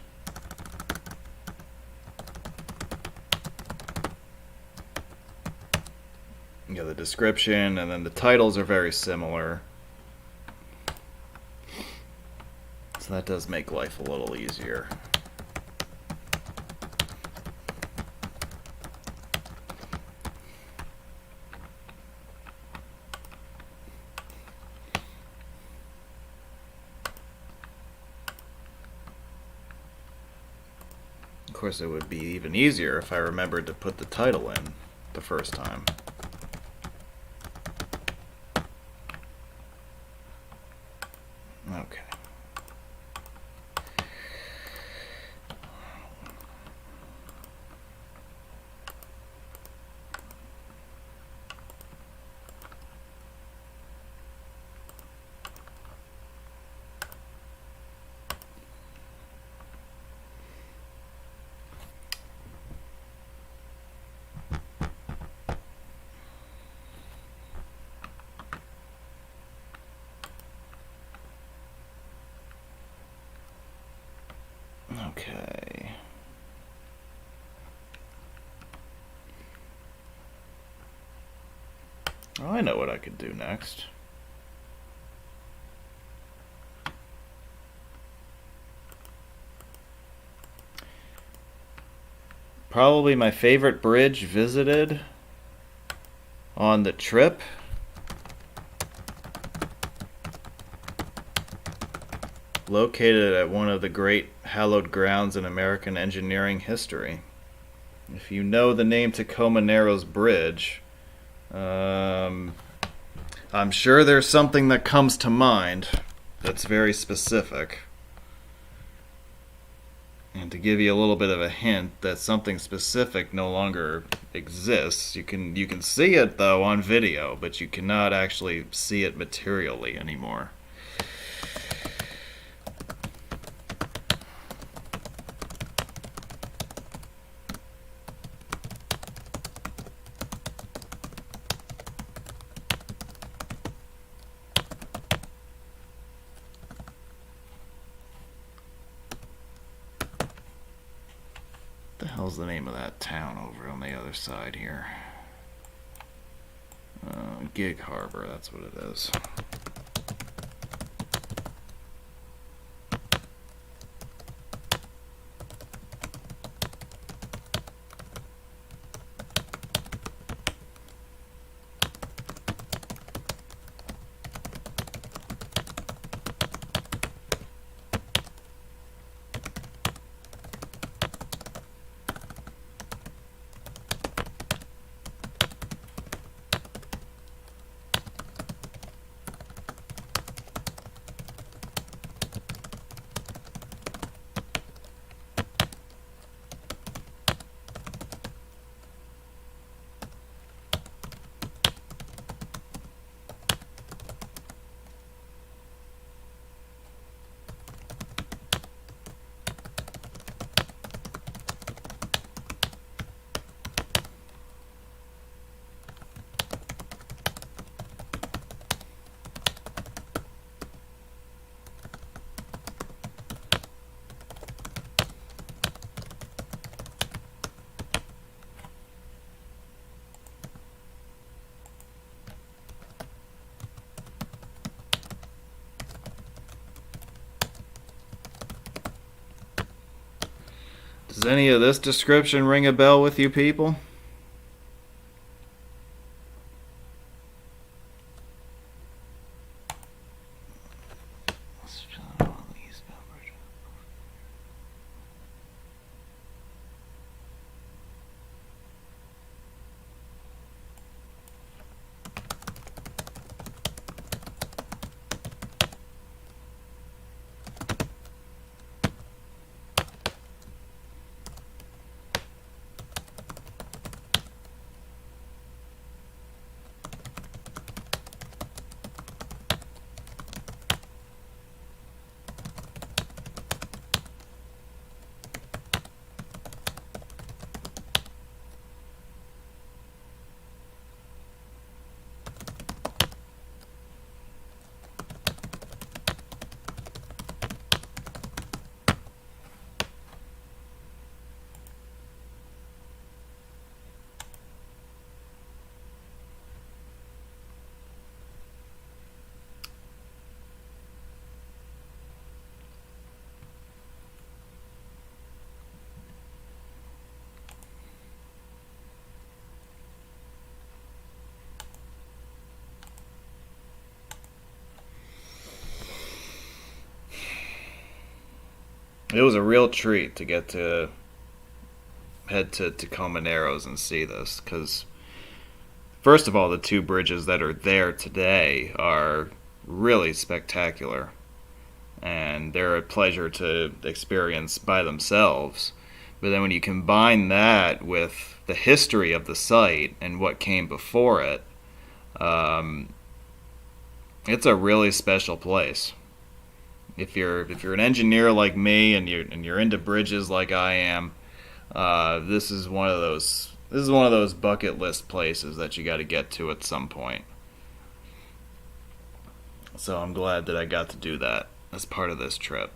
You know, the description and then the titles are very similar. So that does make life a little easier. Of course, it would be even easier if I remembered to put the title in the first time. Okay. Okay. Oh, I know what I could do next. Probably my favorite bridge visited on the trip. Located at one of the great hallowed grounds in American engineering history. If you know the name Tacoma Narrows Bridge, I'm sure there's something that comes to mind that's very specific. And to give you a little bit of a hint that something specific no longer exists, you can see it though on video, but you cannot actually see it materially anymore. What the hell's the name of that town over on the other side here? Gig Harbor, that's what it is. Does any of this description ring a bell with you people? It was a real treat to get to head to Tacoma Narrows and see this, because first of all, the two bridges that are there today are really spectacular, and they're a pleasure to experience by themselves. But then when you combine that with the history of the site and what came before it, it's a really special place. If you're an engineer like me and you're into bridges like I am, this is one of those bucket list places that you got to get to at some point. So I'm glad that I got to do that as part of this trip.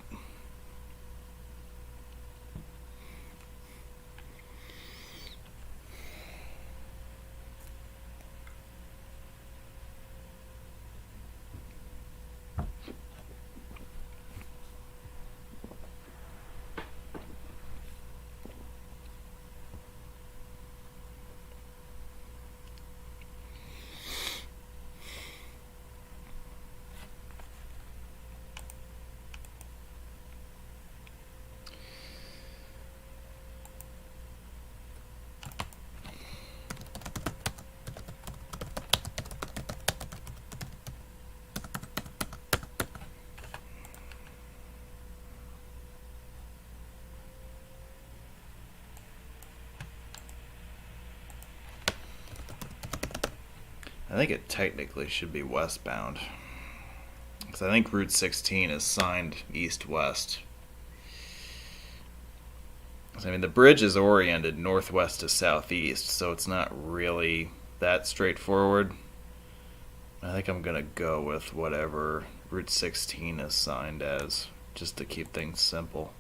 I think it technically should be westbound. Because I think Route 16 is signed east-west. I mean, the bridge is oriented northwest to southeast, so it's not really that straightforward. I think I'm going to go with whatever Route 16 is signed as, just to keep things simple.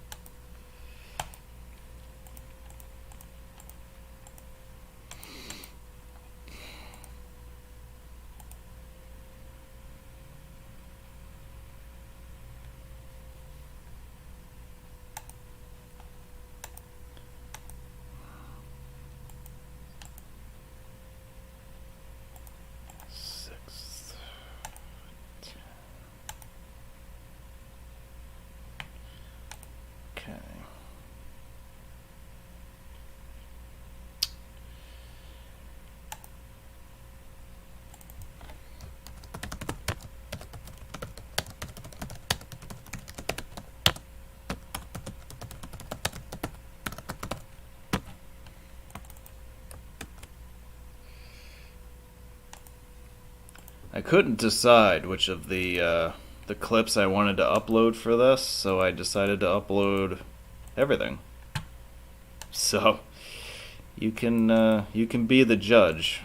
I couldn't decide which of the clips I wanted to upload for this, so I decided to upload everything. So you can be the judge.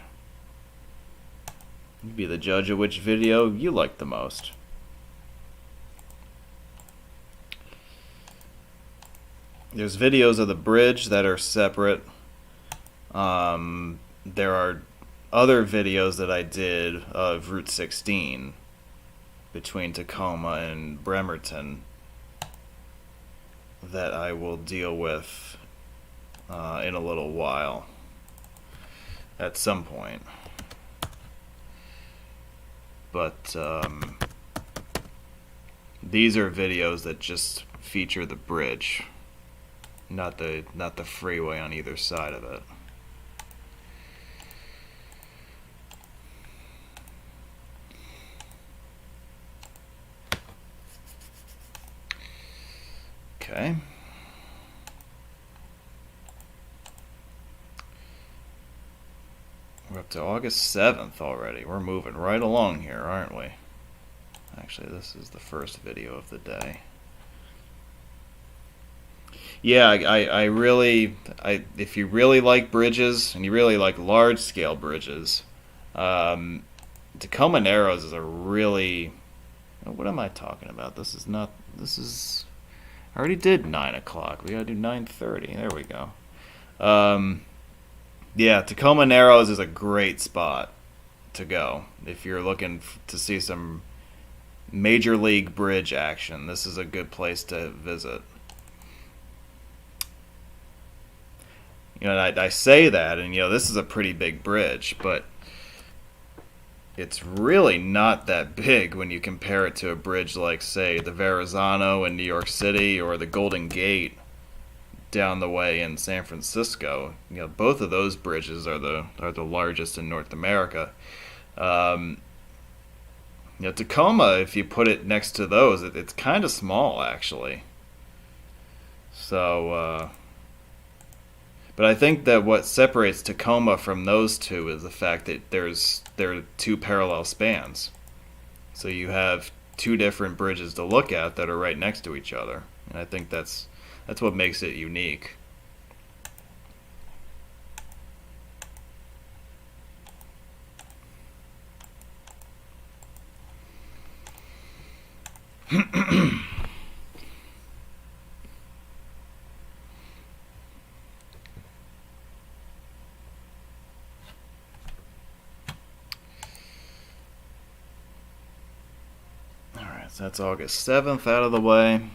You be the judge of which video you like the most. There's videos of the bridge that are separate. There are other videos that I did of Route 16 between Tacoma and Bremerton that I will deal with in a little while at some point. But these are videos that just feature the bridge, not the freeway on either side of it. Okay. We're up to August 7th already. We're moving right along here, aren't we? Actually, this is the first video of the day. Yeah, I really, if you really like bridges, and you really like large-scale bridges, Tacoma Narrows is a really... What am I talking about? This is... I already did 9 o'clock. We gotta do 9:30. There we go. Yeah, Tacoma Narrows is a great spot to go if you're looking to see some major league bridge action. This is a good place to visit. You know, I say that, and this is a pretty big bridge, but it's really not that big when you compare it to a bridge like, say, the Verrazano in New York City or the Golden Gate down the way in San Francisco. Both of those bridges are the largest in North America. Tacoma, if you put it next to those, it's kind of small, actually. So, but I think that what separates Tacoma from those two is the fact that there are two parallel spans. So you have two different bridges to look at that are right next to each other. And I think that's what makes it unique. So that's August 7th out of the way.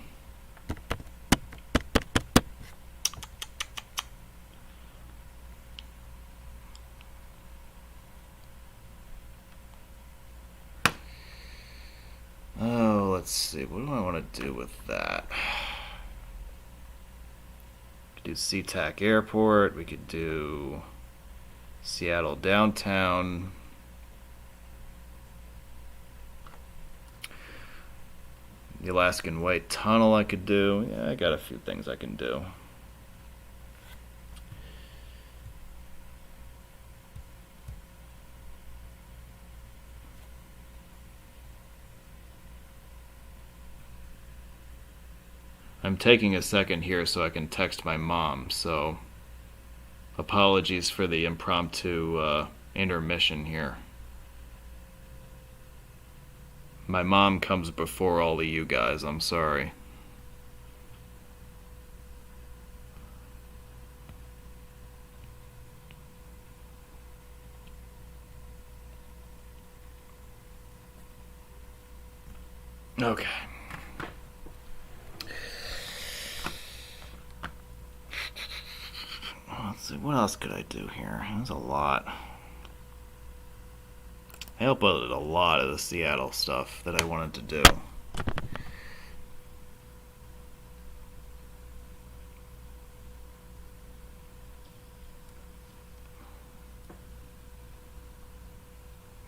Oh, let's see. What do I want to do with that? We could do Sea-Tac Airport. We could do Seattle downtown. The Alaskan White Tunnel I could do. Yeah, I got a few things I can do. I'm taking a second here so I can text my mom, so apologies for the impromptu intermission here. My mom comes before all of you guys, I'm sorry. Okay. Let's see, what else could I do here? There's a lot. I uploaded a lot of the Seattle stuff that I wanted to do.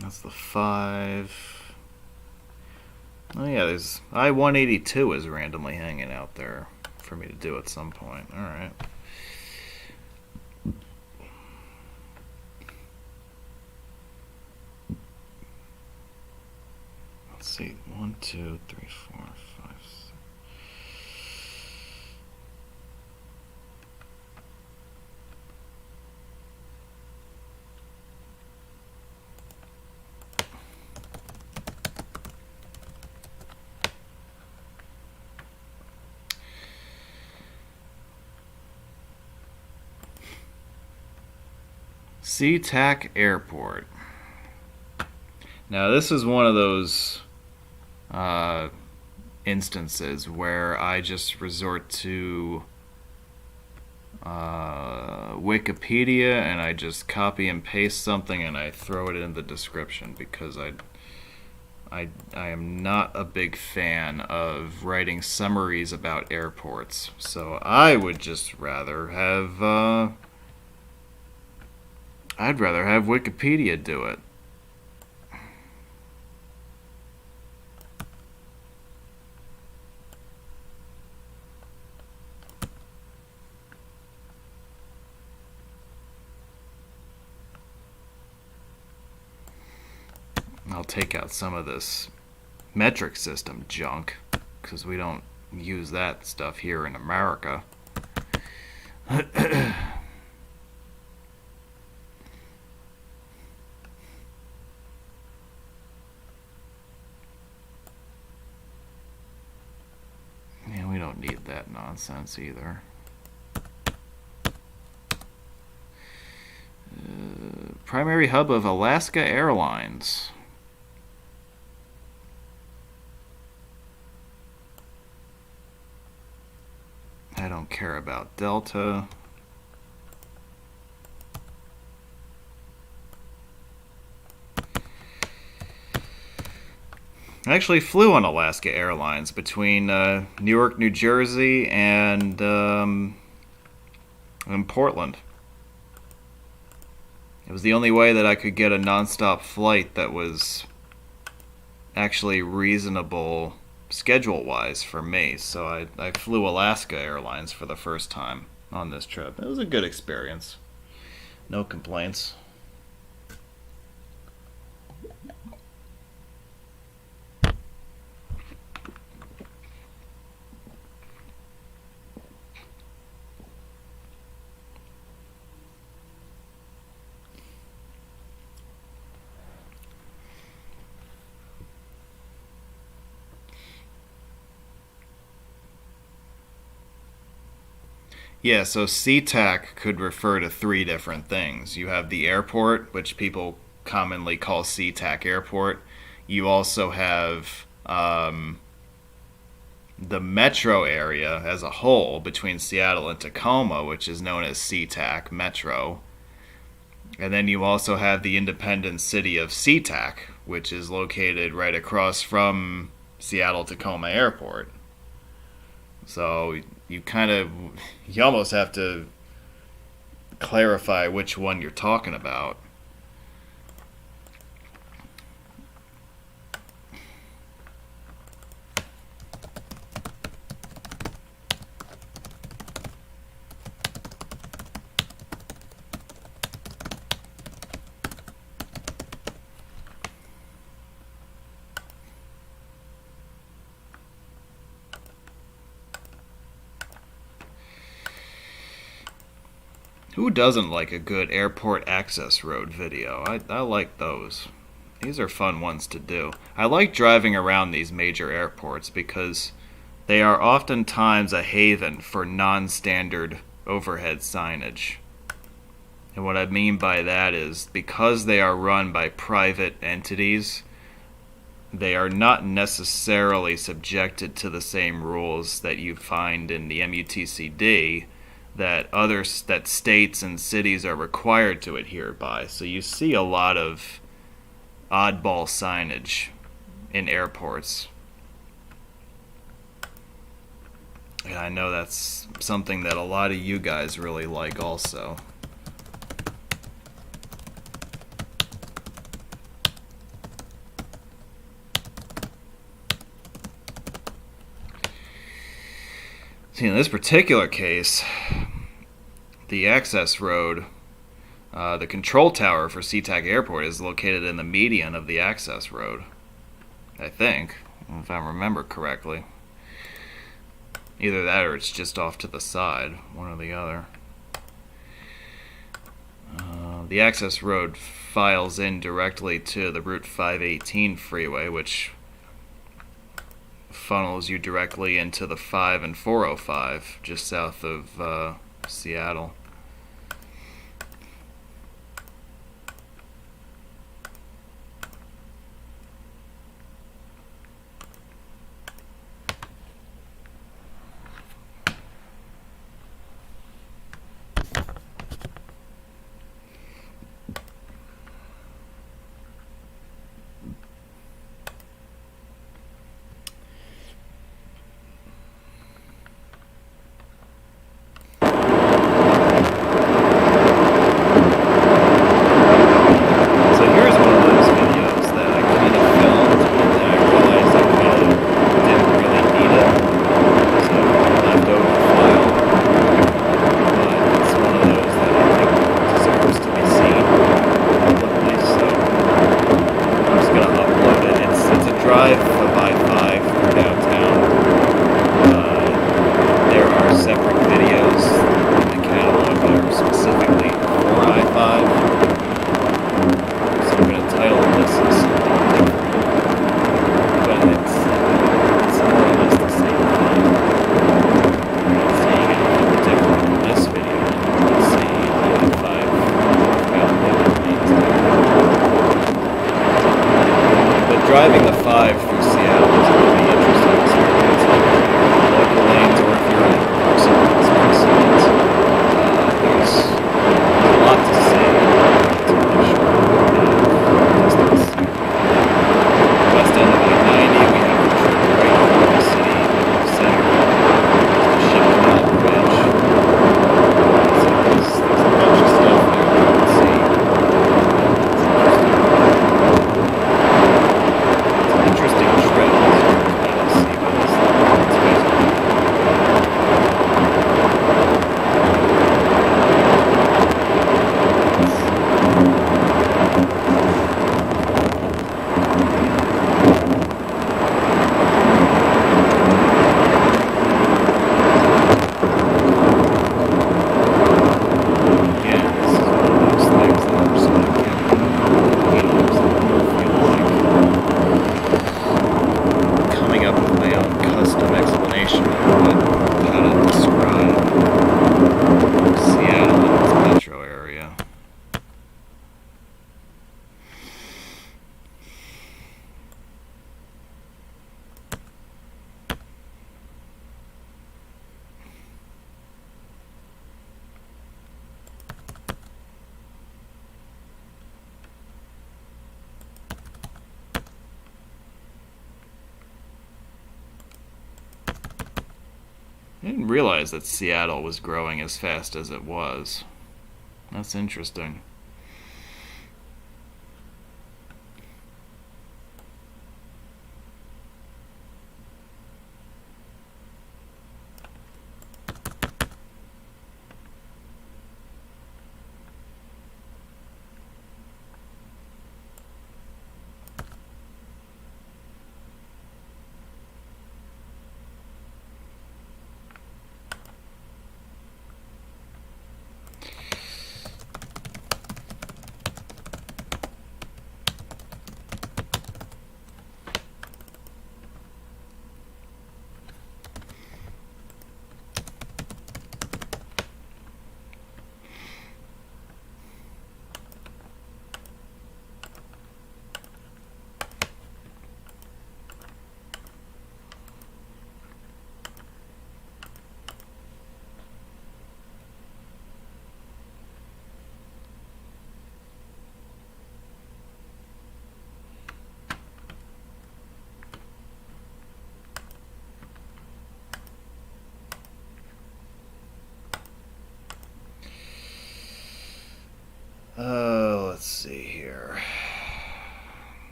That's the 5. Oh yeah, there's I-182 is randomly hanging out there for me to do at some point. Alright. Let's see. 1, 2, 3, 4, 5, 6. Sea-Tac Airport. Now this is one of those instances where I just resort to Wikipedia and I just copy and paste something and I throw it in the description because I am not a big fan of writing summaries about airports. So I would just rather have I'd rather have Wikipedia do it. I'll take out some of this metric system junk because we don't use that stuff here in America. Yeah, we don't need that nonsense either. Primary hub of Alaska Airlines. I don't care about Delta. I actually flew on Alaska Airlines between Newark, New Jersey, and Portland. It was the only way that I could get a nonstop flight that was actually reasonable schedule-wise for me. So I flew Alaska Airlines for the first time on this trip. It was a good experience. No complaints. Yeah, so Sea-Tac could refer to 3 different things. You have the airport, which people commonly call Sea-Tac Airport. You also have the metro area as a whole between Seattle and Tacoma, which is known as Sea-Tac Metro. And then you also have the independent city of Sea-Tac, which is located right across from Seattle-Tacoma Airport. So you almost have to clarify which one you're talking about. Who doesn't like a good airport access road video? I like those. These are fun ones to do. I like driving around these major airports because they are oftentimes a haven for non-standard overhead signage. And what I mean by that is because they are run by private entities, they are not necessarily subjected to the same rules that you find in the MUTCD that states and cities are required to adhere by. So you see a lot of oddball signage in airports. And I know that's something that a lot of you guys really like also. See, in this particular case, the access road, the control tower for Sea-Tac Airport is located in the median of the access road. I think, if I remember correctly. Either that or it's just off to the side, one or the other. The access road files in directly to the Route 518 freeway, which funnels you directly into the 5 and 405 just south of Seattle. Driving the 5 through Seattle is a really interesting experience. Local lanes, or if you're in proximity space, there's a lot to see. West end of I-90, we have the trip right through the city center, the Ship Canal Bridge. So there's a bunch of stuff there you can see. Interesting trip. Let's see what this I didn't realize that Seattle was growing as fast as it was. That's interesting.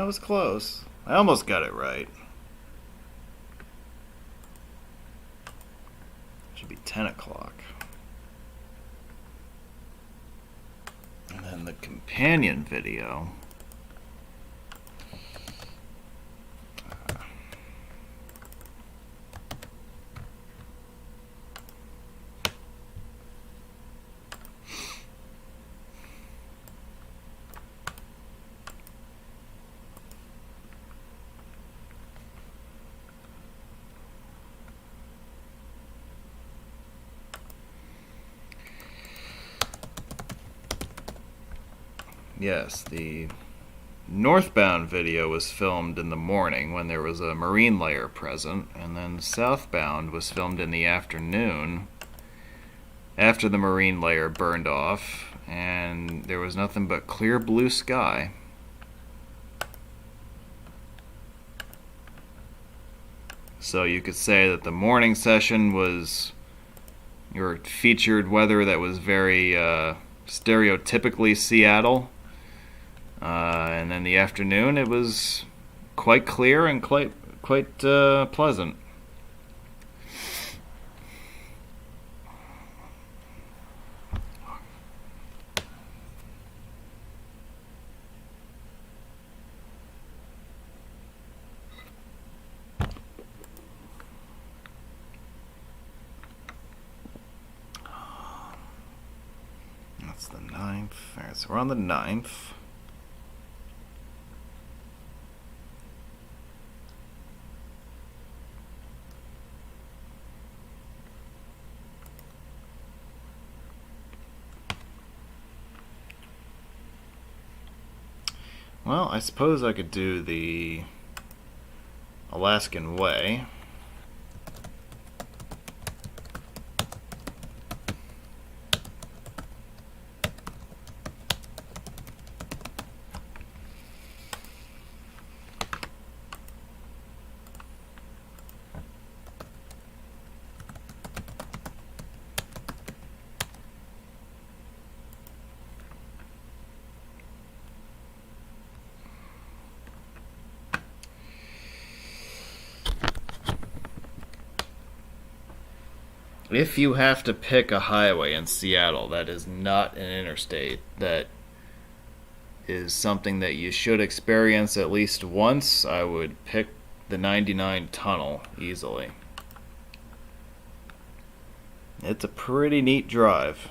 I was close. I almost got it right. Should be 10 o'clock. And then the companion video. Yes, the northbound video was filmed in the morning when there was a marine layer present, and then southbound was filmed in the afternoon after the marine layer burned off and there was nothing but clear blue sky. So you could say that the morning session was your featured weather that was very stereotypically Seattle. And then the afternoon, it was quite clear and quite pleasant. That's the 9th. Alright, so we're on the 9th. Well, I suppose I could do the Alaskan Way. If you have to pick a highway in Seattle that is not an interstate, that is something that you should experience at least once, I would pick the 99 tunnel easily. It's a pretty neat drive.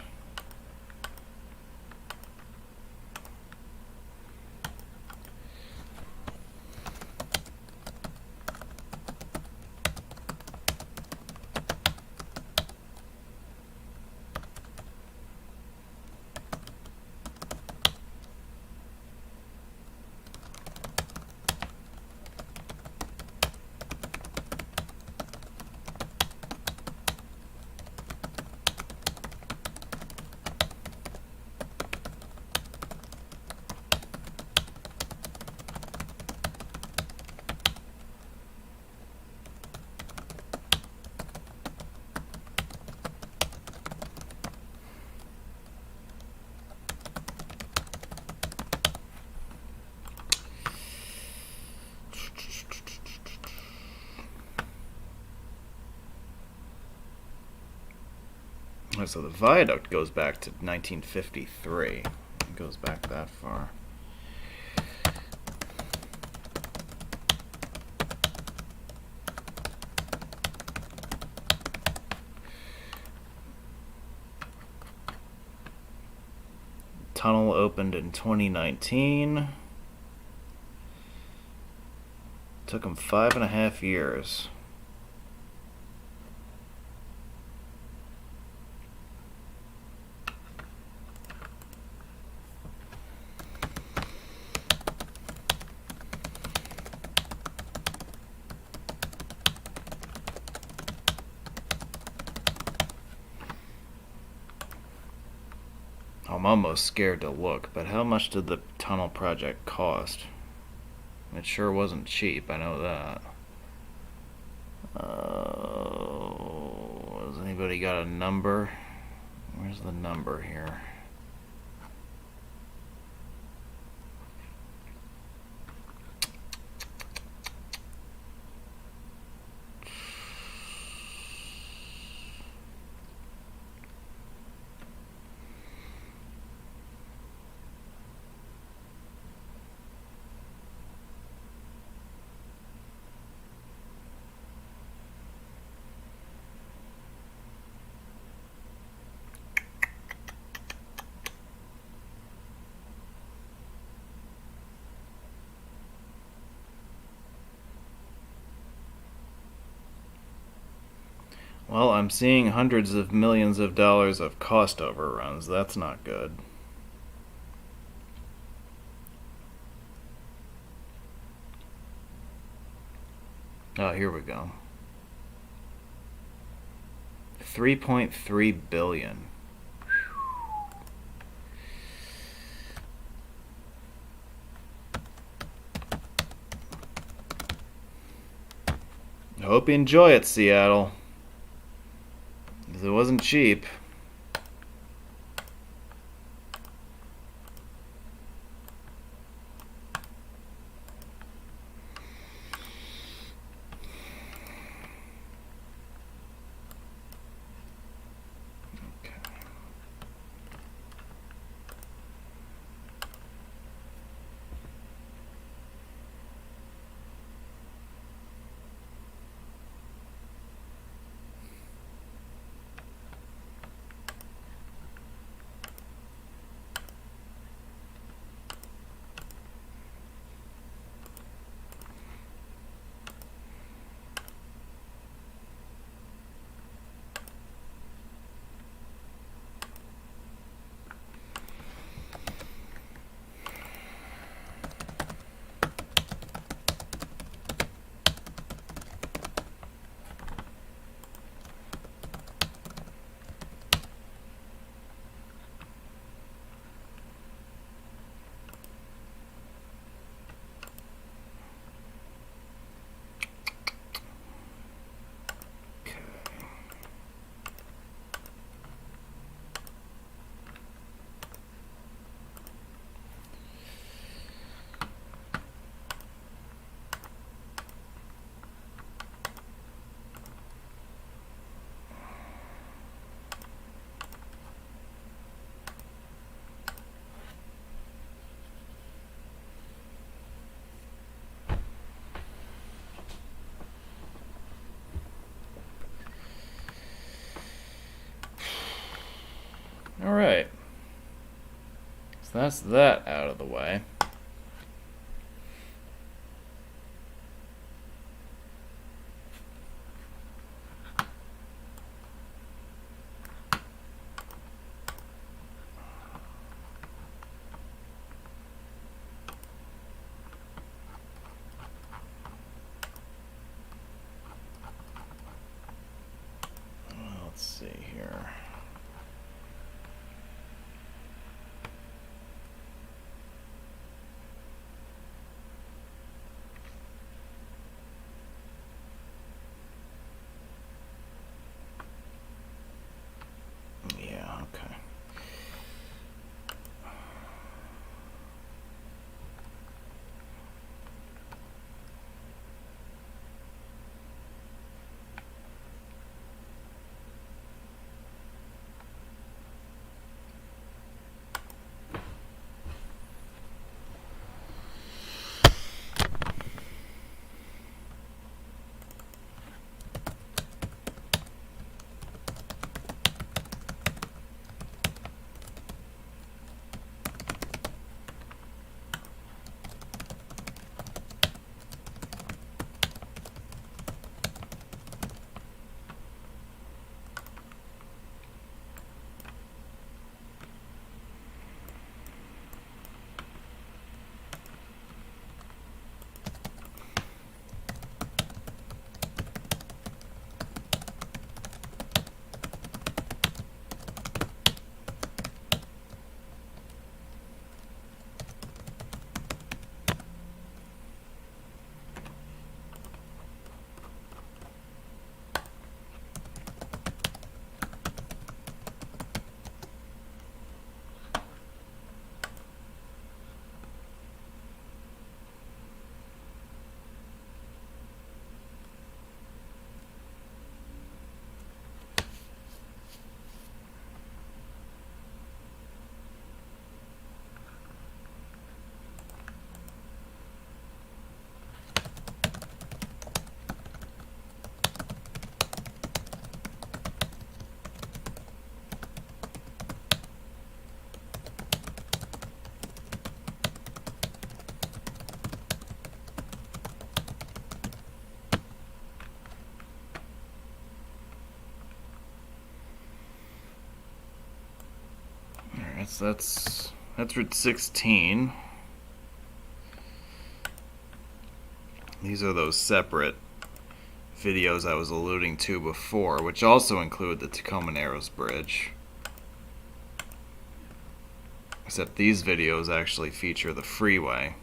So the viaduct goes back to 1953. It goes back that far. Tunnel opened in 2019. Took them 5.5 years. I'm almost scared to look, but how much did the tunnel project cost? It sure wasn't cheap, I know that. Has anybody got a number? Where's the number here? Well, I'm seeing hundreds of millions of dollars of cost overruns. That's not good. Oh, here we go. 3.3 billion. Hope you enjoy it, Seattle. 'Cause it wasn't cheap. Alright. So that's that out of the way. Let's see here. Yeah, okay. That's Route 16. These are those separate videos I was alluding to before, which also include the Tacoma Narrows Bridge. Except these videos actually feature the freeway,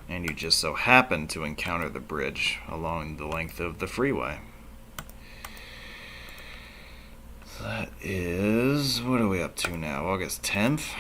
and you just so happen to encounter the bridge along the length of the freeway. That is, what are we up to now? August 10th?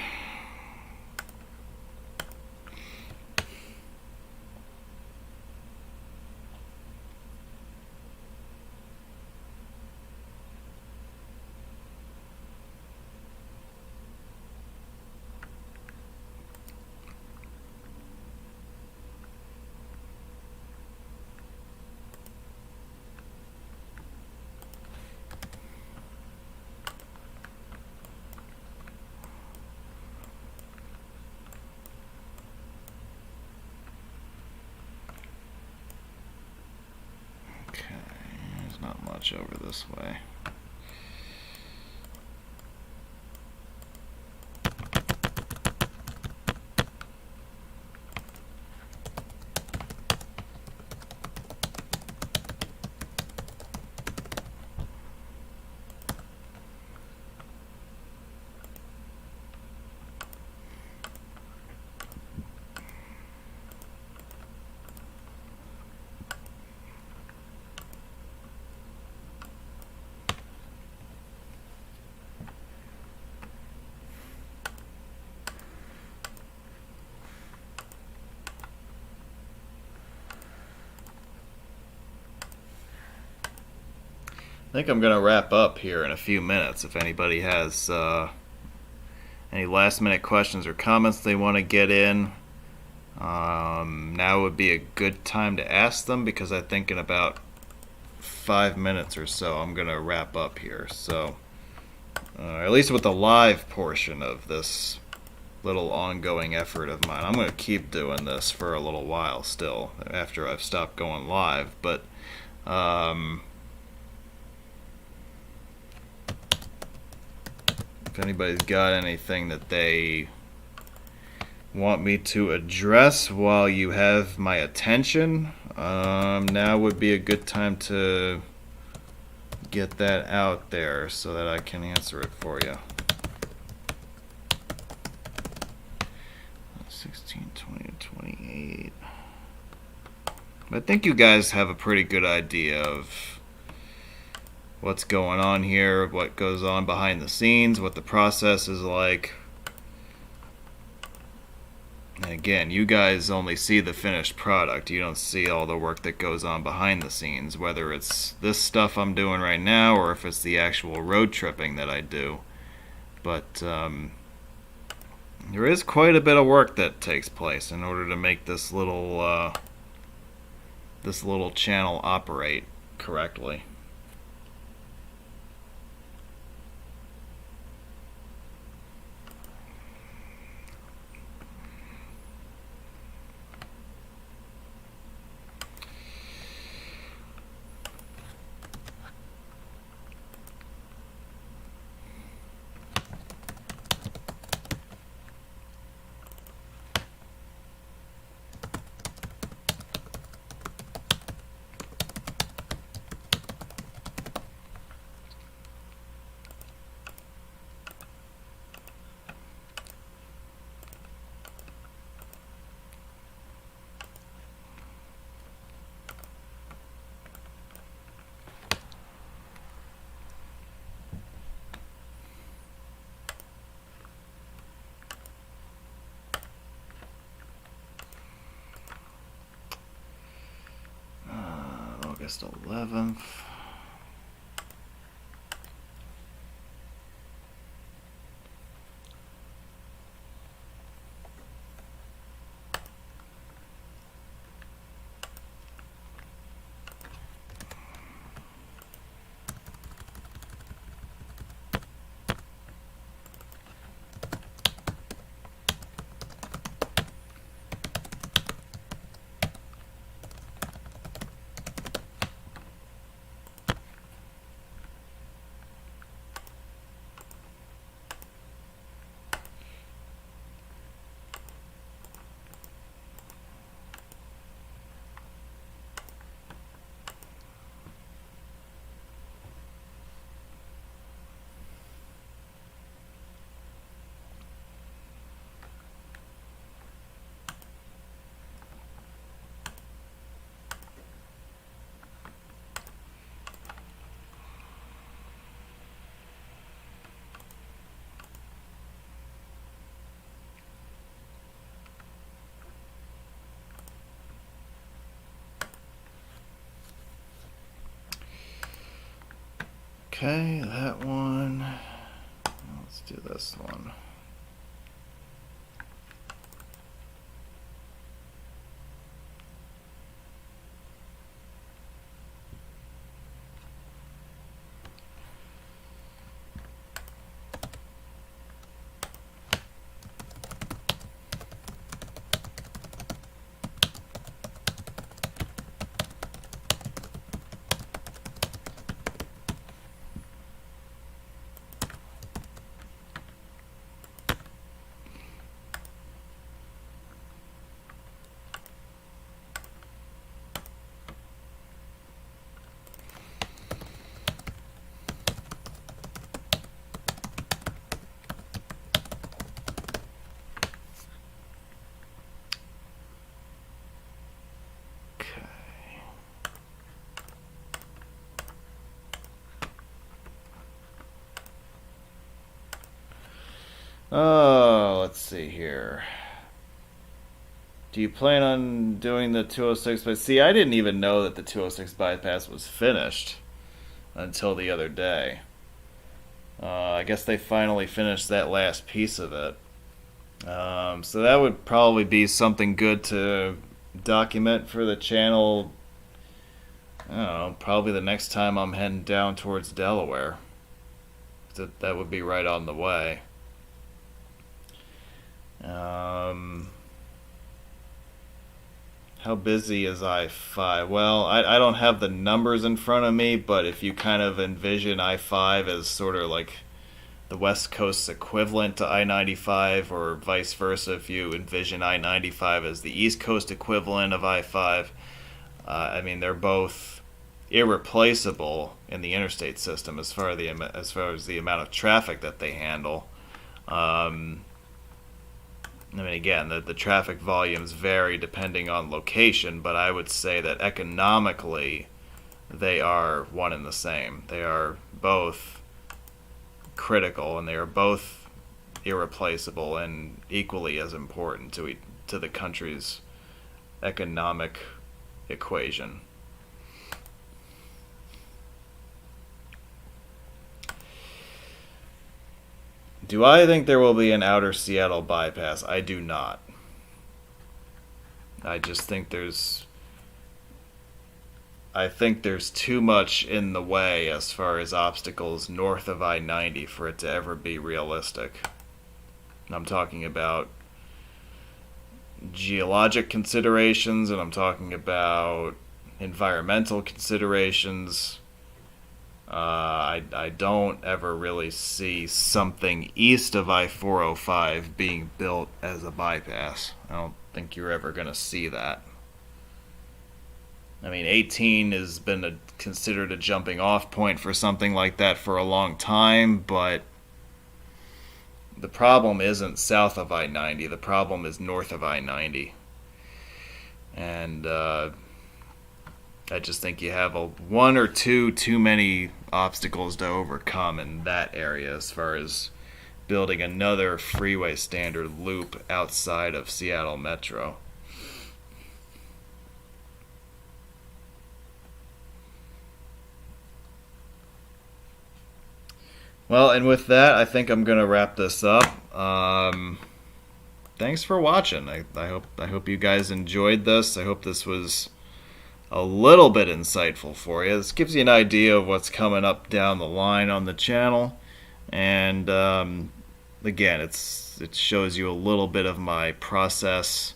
Not much over this way. I think I'm going to wrap up here in a few minutes. If anybody has any last minute questions or comments they want to get in, now would be a good time to ask them, because I think in about 5 minutes or so I'm going to wrap up here. So at least with the live portion of this little ongoing effort of mine. I'm going to keep doing this for a little while still after I've stopped going live, but if anybody's got anything that they want me to address while you have my attention, now would be a good time to get that out there so that I can answer it for you. 16, 20, 28. I think you guys have a pretty good idea of what's going on here, what goes on behind the scenes, what the process is like. And again, you guys only see the finished product. You don't see all the work that goes on behind the scenes, whether it's this stuff I'm doing right now or if it's the actual road tripping that I do. But there is quite a bit of work that takes place in order to make this little channel operate correctly. August 11th. Okay, that one. Let's do this one. Oh, let's see here. Do you plan on doing the 206? But see, I didn't even know that the 206 bypass was finished until the other day. I guess they finally finished that last piece of it. So that would probably be something good to document for the channel. I don't know, probably the next time I'm heading down towards Delaware. That would be right on the way. How busy is I-5? Well, I don't have the numbers in front of me, but if you kind of envision I-5 as sort of like the West Coast's equivalent to I-95, or vice versa, if you envision I-95 as the East Coast equivalent of I-5, I mean, they're both irreplaceable in the interstate system as far as the amount of traffic that they handle. I mean, again, the traffic volumes vary depending on location, but I would say that economically they are one and the same. They are both critical, and they are both irreplaceable and equally as important to the country's economic equation. Do I think there will be an outer Seattle bypass? I do not. I just think there's too much in the way as far as obstacles north of I-90 for it to ever be realistic. I'm talking about geologic considerations, and I'm talking about environmental considerations. I don't ever really see something east of I-405 being built as a bypass. I don't think you're ever going to see that. I mean, 18 has been considered a jumping off point for something like that for a long time, but the problem isn't south of I-90. The problem is north of I-90. And I just think you have one or two too many obstacles to overcome in that area as far as building another freeway standard loop outside of Seattle Metro. Well, and with that, I think I'm going to wrap this up. Thanks for watching. I hope you guys enjoyed this. I hope this was a little bit insightful for you. This gives you an idea of what's coming up down the line on the channel, and again, it shows you a little bit of my process,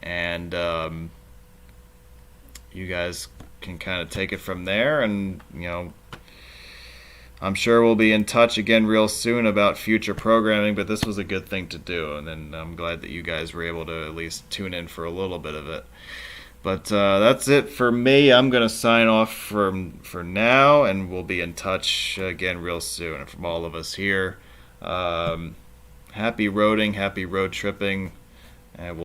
and you guys can kind of take it from there. And I'm sure we'll be in touch again real soon about future programming, but this was a good thing to do, and then I'm glad that you guys were able to at least tune in for a little bit of it. But that's it for me. I'm going to sign off for now, and we'll be in touch again real soon. And from all of us here, happy roading, happy road tripping, and we'll